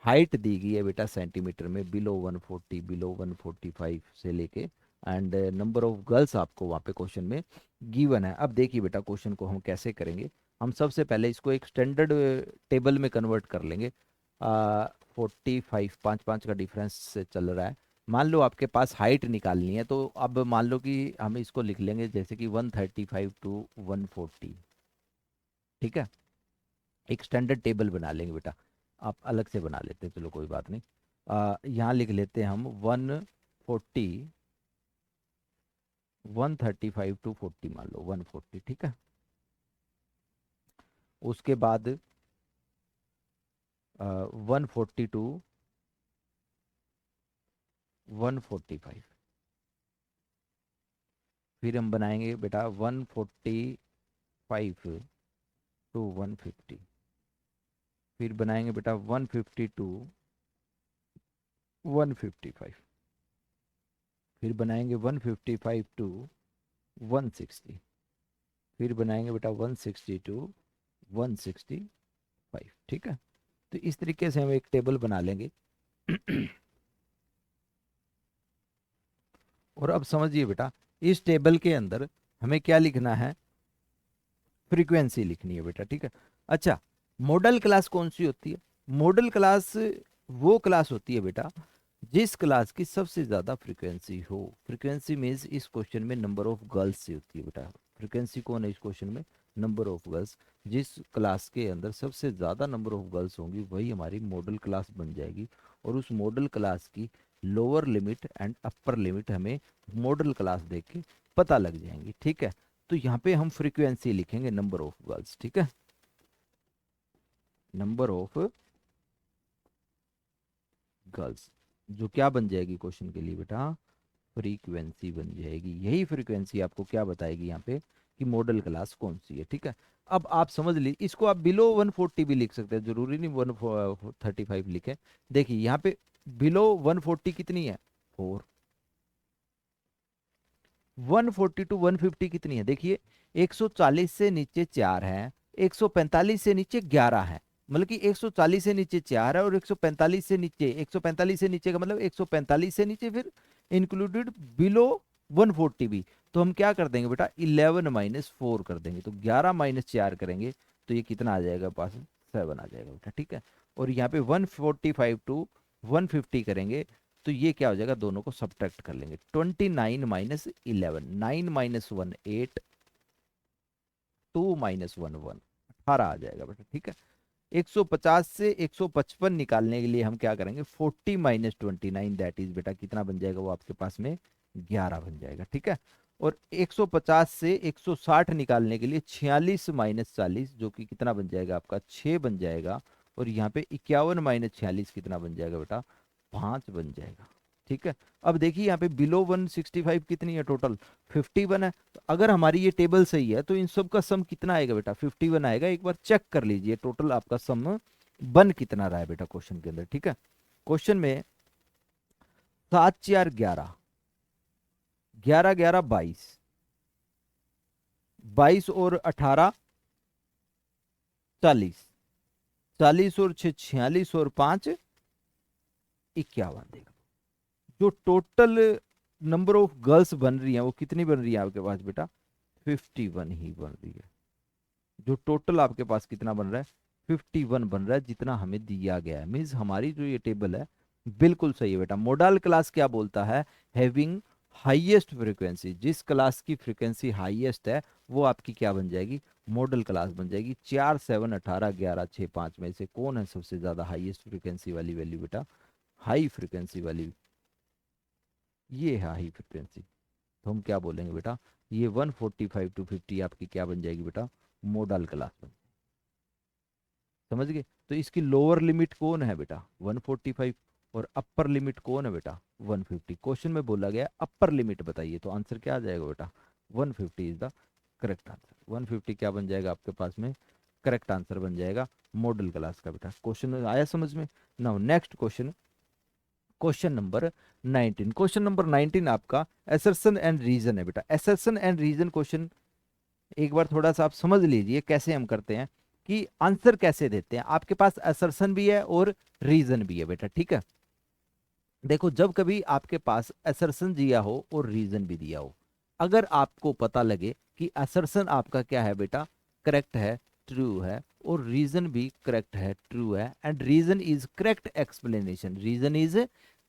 Height दी गई है बेटा centimetre में, बिलो 140, बिलो 145 से लेके, एंड नंबर ऑफ गर्ल्स आपको वहां पे क्वेश्चन में गिवन है। अब देखिए बेटा क्वेश्चन को हम कैसे करेंगे, हम सबसे पहले इसको एक स्टैंडर्ड टेबल में कन्वर्ट कर लेंगे। 45, 5 5 का डिफरेंस से चल रहा है। मान लो आपके पास हाइट निकालनी है, तो अब मान लो कि हम इसको लिख लेंगे जैसे कि 135 टू 140, ठीक है। एक स्टैंडर्ड टेबल बना लेंगे बेटा, आप अलग से बना लेते हैं, चलो कोई बात नहीं। यहाँ लिख लेते हैं हम 140, 135 टू 40, मान लो 140, ठीक है। उसके बाद 140 टू 145, फिर हम बनाएंगे बेटा 145 टू 150, फिर बनाएंगे बेटा 150 टू 155, फिर बनाएंगे 155 टू 160, फिर बनाएंगे बेटा 160 टू 165, ठीक है। तो इस तरीके से हम एक टेबल बना लेंगे। और अब समझिए बेटा, इस टेबल के अंदर हमें क्या लिखना है, फ्रीक्वेंसी लिखनी है बेटा, ठीक है। अच्छा, मॉडल क्लास कौन सी होती है, मॉडल क्लास वो क्लास होती है बेटा जिस क्लास की सबसे ज्यादा फ्रीक्वेंसी हो। फ्रीक्वेंसी मीन्स इस क्वेश्चन में नंबर ऑफ गर्ल्स से होती है बेटा। फ्रीक्वेंसी कौन है इस क्वेश्चन में? Number of girls. जिस क्लास के अंदर सबसे ज्यादा नंबर ऑफ गर्ल्स होंगी वही हमारी मॉडल क्लास बन जाएगी। और उस मॉडल क्लास की lower limit and upper limit हमें मॉडल क्लास देख के पता लग जाएंगी। ठीक है, तो यहाँ पे हम फ्रीक्वेंसी लिखेंगे नंबर ऑफ गर्ल्स। ठीक है, नंबर ऑफ गर्ल्स जो क्या बन जाएगी क्वेश्चन के लिए बेटा? फ्रीक्वेंसी बन जाएगी। यही फ्रीक्वेंसी आपको क्या बताएगी यहाँ पे कि मॉडल क्लास कौन सी है। ठीक है, अब आप समझ लीजिए, इसको आप बिलो 140 भी लिख सकते हैं, जरूरी नहीं 135 लिखें। देखिए यहाँ पे बिलो 140 कितनी है? 4। 140 टू 150 कितनी है? देखिए 140 से नीचे 4 है, 145 से नीचे 11 है। मतलब कि 140 से नीचे 4 है और 145 से नीचे, 145 से नीचे का मतलब 145 से नीचे फिर इंक्लूडेड बिलो 140 भी। तो हम क्या कर देंगे बेटा? 11 माइनस 4 कर देंगे, तो 11 माइनस 4 करेंगे तो ये कितना आ जाएगा पास? 7 आ जाएगा बेटा। ठीक है, और यहाँ पे 145 टू 150 करेंगे तो ये क्या हो जाएगा? दोनों को सब्ट्रैक्ट कर लेंगे। 29 माइनस 11, 9 माइनस 1 8, 2 माइनस 1 1, 18 आ जाएगा बेटा। ठीक है, 150 से 155 निकालने के लिए हम क्या करेंगे? 40 माइनस 29, दैट इज बेटा कितना बन जाएगा? वो आपके पास में 11 बन जाएगा। ठीक है, और 150 से 160 निकालने के लिए 46 माइनस 40 जो कि कितना बन जाएगा? आपका 6 बन जाएगा। और यहाँ पे 51 माइनस 46 कितना बन जाएगा बेटा? 5 बन जाएगा। ठीक है, अब देखिए यहाँ पे बिलो 165 कितनी है? टोटल 51 है। तो अगर हमारी ये टेबल सही है तो इन सब का सम कितना आएगा बेटा? 51 आएगा। एक बार चेक कर लीजिए टोटल आपका सम बन कितना रहा है बेटा क्वेश्चन के अंदर। ठीक है, क्वेश्चन में 7 4 11, 11 11 22, 22 और 18 40, 40 और 6 46 और 5 51। देखो जो टोटल नंबर ऑफ गर्ल्स बन रही हैं वो कितनी बन रही है आपके पास बेटा? 51 ही बन रही है। जो टोटल आपके पास कितना बन रहा है? 51 बन रहा है जितना हमें दिया गया है। मीन्स हमारी जो ये टेबल है बिल्कुल सही है बेटा। मॉडल क्लास क्या बोलता है? Having highest frequency. जिस क्लास की फ्रीक्वेंसी हाईएस्ट है वो आपकी क्या बन जाएगी? मॉडल क्लास बन जाएगी। 4 7 18 11 6 5 में से कौन है सबसे ज्यादा हाईएस्ट फ्रीक्वेंसी वाली वैल्यू बेटा? हाई फ्रीक्वेंसी वाली, ये है हाई फ्रीक्वेंसी। तो हम क्या बोलेंगे बेटा? ये 145 टू 50 आपकी क्या बन जाएगी बेटा? मॉडल क्लास बन। समझ गए? तो इसकी लोअर लिमिट कौन है बेटा? 145। और अपर लिमिट कौन है बेटा? 150। क्वेश्चन में बोला गया अपर लिमिट बताइए, तो आंसर क्या आ जाएगा बेटा? 150 इज द करेक्ट आंसर। 150 क्या बन जाएगा आपके पास में? करेक्ट आंसर बन जाएगा मॉडल क्लास का बेटा। क्वेश्चन आया समझ में? Now next question, question number 19। Question number 19 आपका एसर्शन एंड रीजन है बेटा। एसर्शन एंड रीजन क्वेश्चन एक बार थोड़ा सा आप समझ लीजिए कैसे हम करते हैं, कि आंसर कैसे देते हैं। आपके पास असर्शन भी है और रीजन भी है बेटा। ठीक है, देखो जब कभी आपके पास असर्शन दिया हो और रीजन भी दिया हो, अगर आपको पता लगे कि असर्शन आपका क्या है बेटा? करेक्ट है, ट्रू है, और रीजन भी करेक्ट है, ट्रू है, and reason is correct explanation, reason is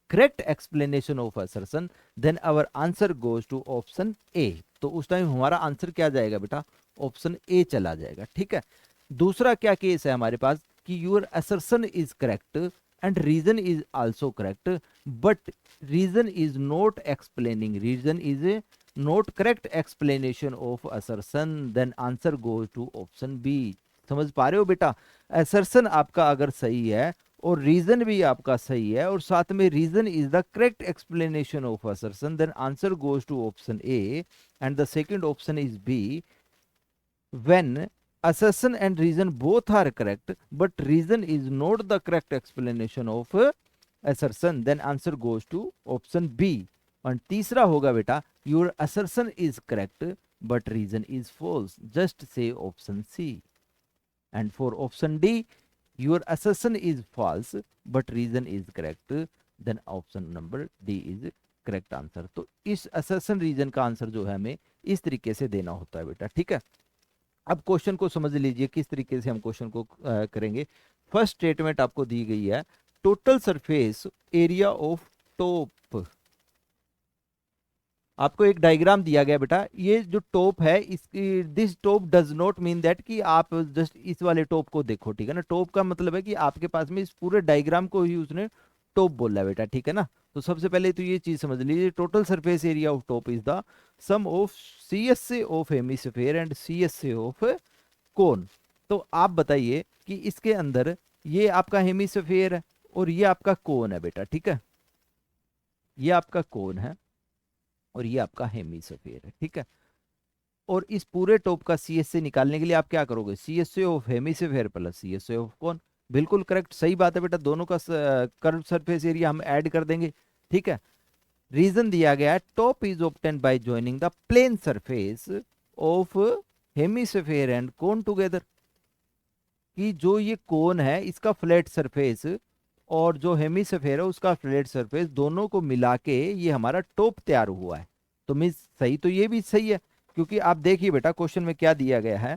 correct explanation of assertion, then our answer goes to option A. तो उस टाइम हमारा आंसर क्या जाएगा बेटा? ऑप्शन ए चला जाएगा। ठीक है, दूसरा क्या केस है हमारे पास कि your assertion is correct and reason is also correct, but reason is not explaining, reason is not correct explanation of assertion, then answer goes to option B. समझ पा रहे हो बेटा? असर्शन आपका अगर सही है और रीजन भी आपका सही है और साथ में reason is the correct explanation of assertion, then answer goes to option A, and the second option is B. When assertion and reason both are correct, but reason is not the correct explanation of assertion, then answer goes to option B. और तीसरा होगा बेटा, your assertion is correct but reason is false, just say option C. And for option D, your assertion is false but reason is correct, then option number D is correct answer. तो इस assertion reason का answer जो है हमें इस तरीके से देना होता है बेटा। ठीक है, अब क्वेश्चन को समझ लीजिए किस तरीके से हम क्वेश्चन को करेंगे। फर्स्ट स्टेटमेंट आपको दी गई है, total surface area of top. आपको एक डायग्राम दिया गया बेटा, ये जो टॉप है इसकी, this top does not mean that कि आप जस्ट इस वाले टॉप को देखो, ठीक है ना। टॉप का मतलब है कि आपके पास में इस पूरे डायग्राम को ही उसने टॉप बोला है बेटा, ठीक है ना। तो सबसे पहले तो ये चीज समझ लीजिए, total surface area of top is the sum of CSA of hemisphere and CSA of cone. तो आप बताइए कि इसके अंदर ये आपका हेमिस्फीयर है और ये आपका कोन है बेटा, ठीक है। ये आपका कोन है और ये आपका हेमिस्फीयर है, ठीक है। और इस पूरे टॉप का CSA निकालने के लिए आप क्या करोगे, CSA of hemisphere plus CSA of cone. बिल्कुल करेक्ट, सही बात है बेटा, दोनों का कर्व सरफेस एरिया हम ऐड कर देंगे, ठीक है। रीजन दिया गया है, top is obtain by joining the plane surface of hemisphere and cone together. कि जो ये कोन है इसका फ्लैट सरफेस और जो हेमिस्फीयर है उसका फ्लैट सरफेस, दोनों को मिला के ये हमारा टॉप तैयार हुआ है। तो मीन्स सही तो ये भी सही है, क्योंकि आप देखिए बेटा क्वेश्चन में क्या दिया गया है।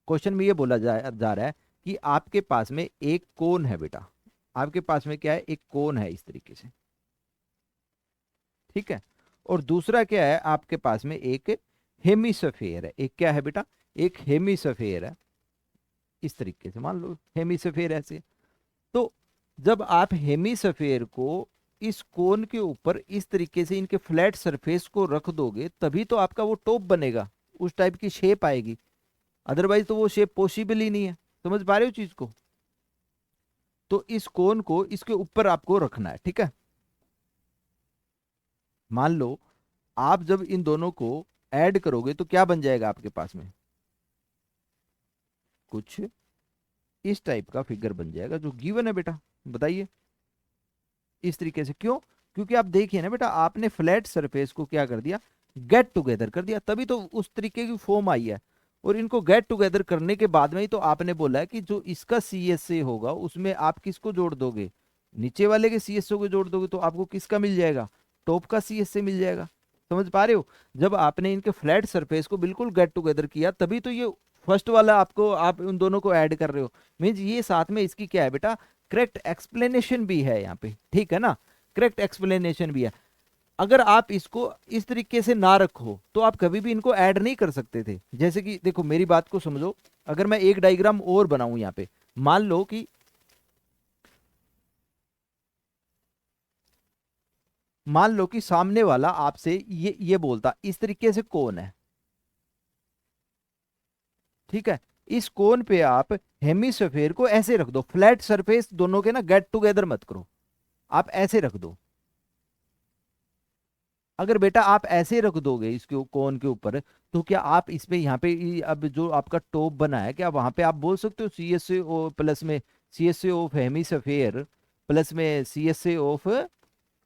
क्वेश्चन में ये बोला जा रहा है कि आपके पास में एक कोन है बेटा, आपके पास में क्या है, एक कोन है इस तरीके से, ठीक है। और दूसरा क्या है, आपके पास में एक हेमिस्फीयर है। एक क्या है बेटा, एक हेमिस्फीयर है, इस तरीके से मान लो हेमिस्फीयर ऐसे। तो जब आप हेमिस्फीयर को इस कोन के ऊपर इस तरीके से इनके फ्लैट सरफेस को रख दोगे तभी तो आपका वो टॉप बनेगा, उस टाइप की शेप आएगी, अदरवाइज तो वो शेप पॉसिबल ही नहीं है। समझ पा रहे हो चीज को। तो इस कोन को इसके ऊपर आपको रखना है, ठीक है। मान लो आप जब इन दोनों को ऐड करोगे तो क्या बन जाएगा आपके पास में, कुछ इस टाइप का फिगर बन जाएगा जो गिवन है बेटा। बताइए इस तरीके से क्यों, क्योंकि आप देखिए ना बेटा, आपने फ्लैट सरफेस को क्या कर दिया, गेट टुगेदर कर दिया, तभी तो उस तरीके की फॉर्म आई है। और इनको गेट टुगेदर करने के बाद में ही तो आपने बोला है कि जो इसका CSA होगा उसमें आप किसको जोड़ दोगे, नीचे वाले के CSA को जोड़ दोगे, तो आपको किसका मिल जाएगा, टॉप का CSA मिल जाएगा। समझ पा रहे हो। जब आपने इनके फ्लैट सरफेस को बिल्कुल गेट टुगेदर किया तभी तो ये फर्स्ट वाला आपको, आप उन दोनों को ऐड कर रहे हो। मीन्स ये साथ में इसकी क्या है बेटा, करेक्ट एक्सप्लेनेशन भी है यहाँ पे, ठीक है ना। करेक्ट एक्सप्लेनेशन भी है। अगर आप इसको इस तरीके से ना रखो तो आप कभी भी इनको ऐड नहीं कर सकते थे। जैसे कि देखो मेरी बात को समझो, अगर मैं एक डायग्राम और बनाऊं यहाँ पे, मान लो कि सामने वाला आपसे ये बोलता इस तरीके से कौन है, ठीक है। इस कोन पे आप हेमिस्फीयर को ऐसे रख दो, फ्लैट सरफेस दोनों के ना गेट टुगेदर मत करो, आप ऐसे रख दो। अगर बेटा आप ऐसे रख दोगे इसके कोन के ऊपर, तो क्या आप इस पे यहाँ पे अब जो आपका टॉप बना है, क्या वहां पे आप बोल सकते हो CSA प्लस में CSA ऑफ हेमिस्फीयर प्लस में CSA ऑफ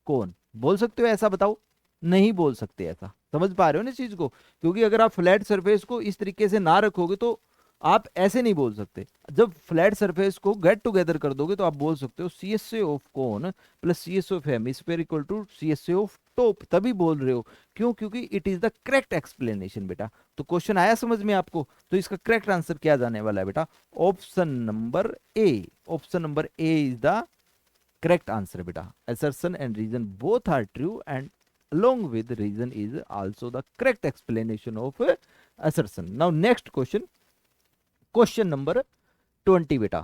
कोन, बोल सकते हो ऐसा, बताओ। नहीं बोल सकते ऐसा। समझ पा रहे हो ना इस चीज को, क्योंकि अगर आप फ्लैट सरफेस को इस तरीके से ना रखोगे तो आप ऐसे नहीं बोल सकते। जब फ्लैट सरफेस को गेट टुगेदर कर दोगे तो आप बोल सकते हो CSA of cone plus CSA of hemisphere equal to CSA of top, तभी बोल रहे हो। क्यों, क्योंकि it is the correct explanation बेटा। तो क्वेश्चन आया समझ में आपको, तो इसका करेक्ट आंसर क्या जाने वाला है बेटा, option number A. Option number A is the correct answer beta. Assertion and reason both are true, and along with reason is also the correct explanation of assertion. Now next question, question number 20 बेटा।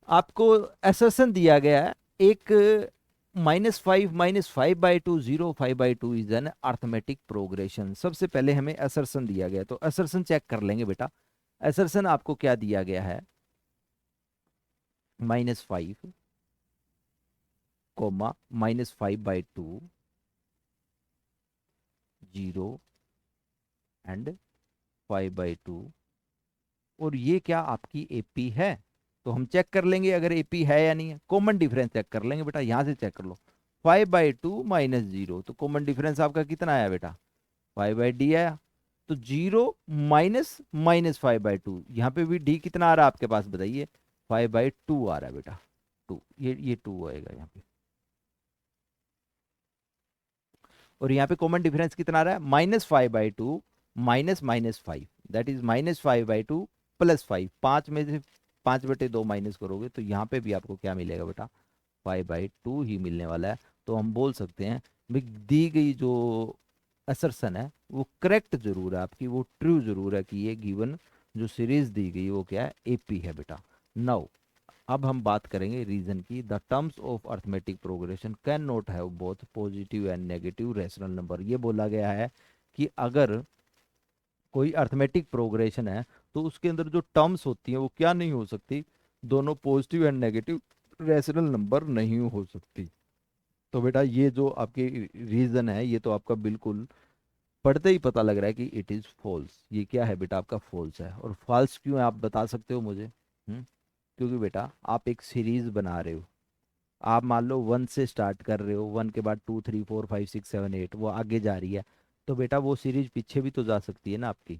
आपको assertion दिया गया है एक -5 0 5/2 is an arithmetic progression. सबसे पहले हमें assertion दिया गया, तो assertion चेक कर लेंगे बेटा। assertion आपको क्या दिया गया है, -5 कोमा -5/2 0 एंड 5/2, और ये क्या आपकी AP है। तो हम चेक कर लेंगे अगर AP है या नहीं है, कॉमन डिफरेंस चेक कर लेंगे बेटा, यहां से चेक कर लो। 5/2 -0, तो कॉमन डिफरेंस आपका कितना आया बेटा, 5/d आया। तो 0 माइनस -5/2, यहाँ पे भी d कितना आ रहा है आपके पास, बताइए, 5/2 आ रहा है बेटा, 2, ये 2 आएगा यहाँ पे। और यहाँ पे कॉमन डिफरेंस कितना आ रहा है, -5/2 माइनस -5, दैट इज -5/2 +5, 5 में से 5/2 माइनस करोगे तो यहाँ पे भी आपको क्या मिलेगा बेटा, 5/2 ही मिलने वाला है। तो हम बोल सकते हैं भाई दी गई जो असर्शन है वो करेक्ट जरूर है आपकी, वो ट्रू जरूर है कि ये गिवन जो सीरीज दी गई वो क्या है, एपी है बेटा। नाउ अब हम बात करेंगे रीजन की। The terms of arithmetic progression can not have both positive and negative rational number. ये बोला गया है कि अगर कोई अर्थमेटिक प्रोग्रेशन है तो उसके अंदर जो टर्म्स होती हैं वो क्या नहीं हो सकती, दोनों positive and negative rational number नहीं हो सकती। तो बेटा ये जो आपकी रीजन है ये तो आपका बिल्कुल पढ़ते ही पता लग रहा है कि इट इज फॉल्स। ये क्या है बेटा, आपका फॉल्स है। और फॉल्स क्यों है आप बता सकते हो मुझे? क्योंकि बेटा आप एक सीरीज बना रहे हो, आप मान लो 1 से स्टार्ट कर रहे हो, 1 के बाद 2 3 4 5 6 7 8 वो आगे जा रही है, तो बेटा वो सीरीज पीछे भी तो जा सकती है ना आपकी।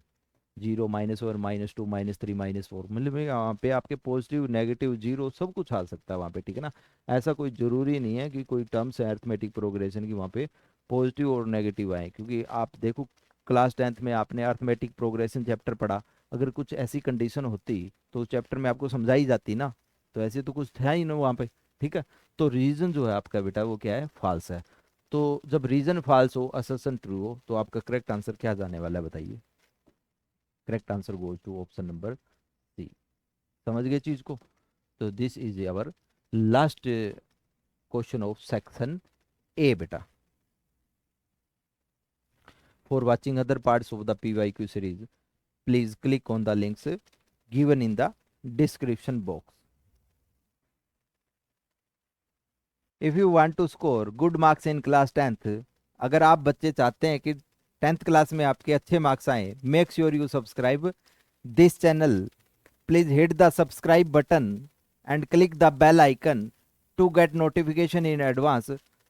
0 -1 -2 -3 -4 मतलब वहाँ पे आपके पॉजिटिव नेगेटिव जीरो सब कुछ आ सकता है वहाँ पे, ठीक है ना। ऐसा कोई ज़रूरी नहीं है कि कोई टर्म्स है अर्थमेटिक प्रोग्रेशन की वहाँ पे पॉजिटिव और नेगेटिव आए। क्योंकि आप देखो क्लास 10th में आपने अर्थमेटिक प्रोग्रेशन चैप्टर पढ़ा, अगर कुछ ऐसी कंडीशन होती तो उस चैप्टर में आपको समझाई जाती ना, तो ऐसे तो कुछ था ही ना वहाँ पे, ठीक है। तो रीज़न जो है आपका बेटा वो क्या है, फॉल्स है। तो जब रीज़न फॉल्स हो असर्शन ट्रू हो तो आपका करेक्ट आंसर क्या जाने वाला है बताइए? Correct answer goes to option number C. समझ गए चीज को? तो this is our last question of section A बेटा। For watching other parts of the PYQ series please click on the links given in the description box. If you want to score good marks in class 10th, अगर आप बच्चे चाहते हैं कि 10th class में आपके अच्छे मार्क्स आए, make sure you subscribe this channel. Please hit the subscribe button and click the bell icon to get notification in advance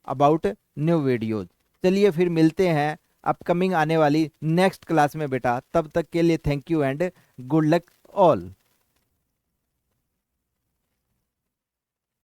about new videos। चलिए फिर मिलते हैं अपकमिंग आने वाली नेक्स्ट क्लास में बेटा, तब तक के लिए thank you and good luck all.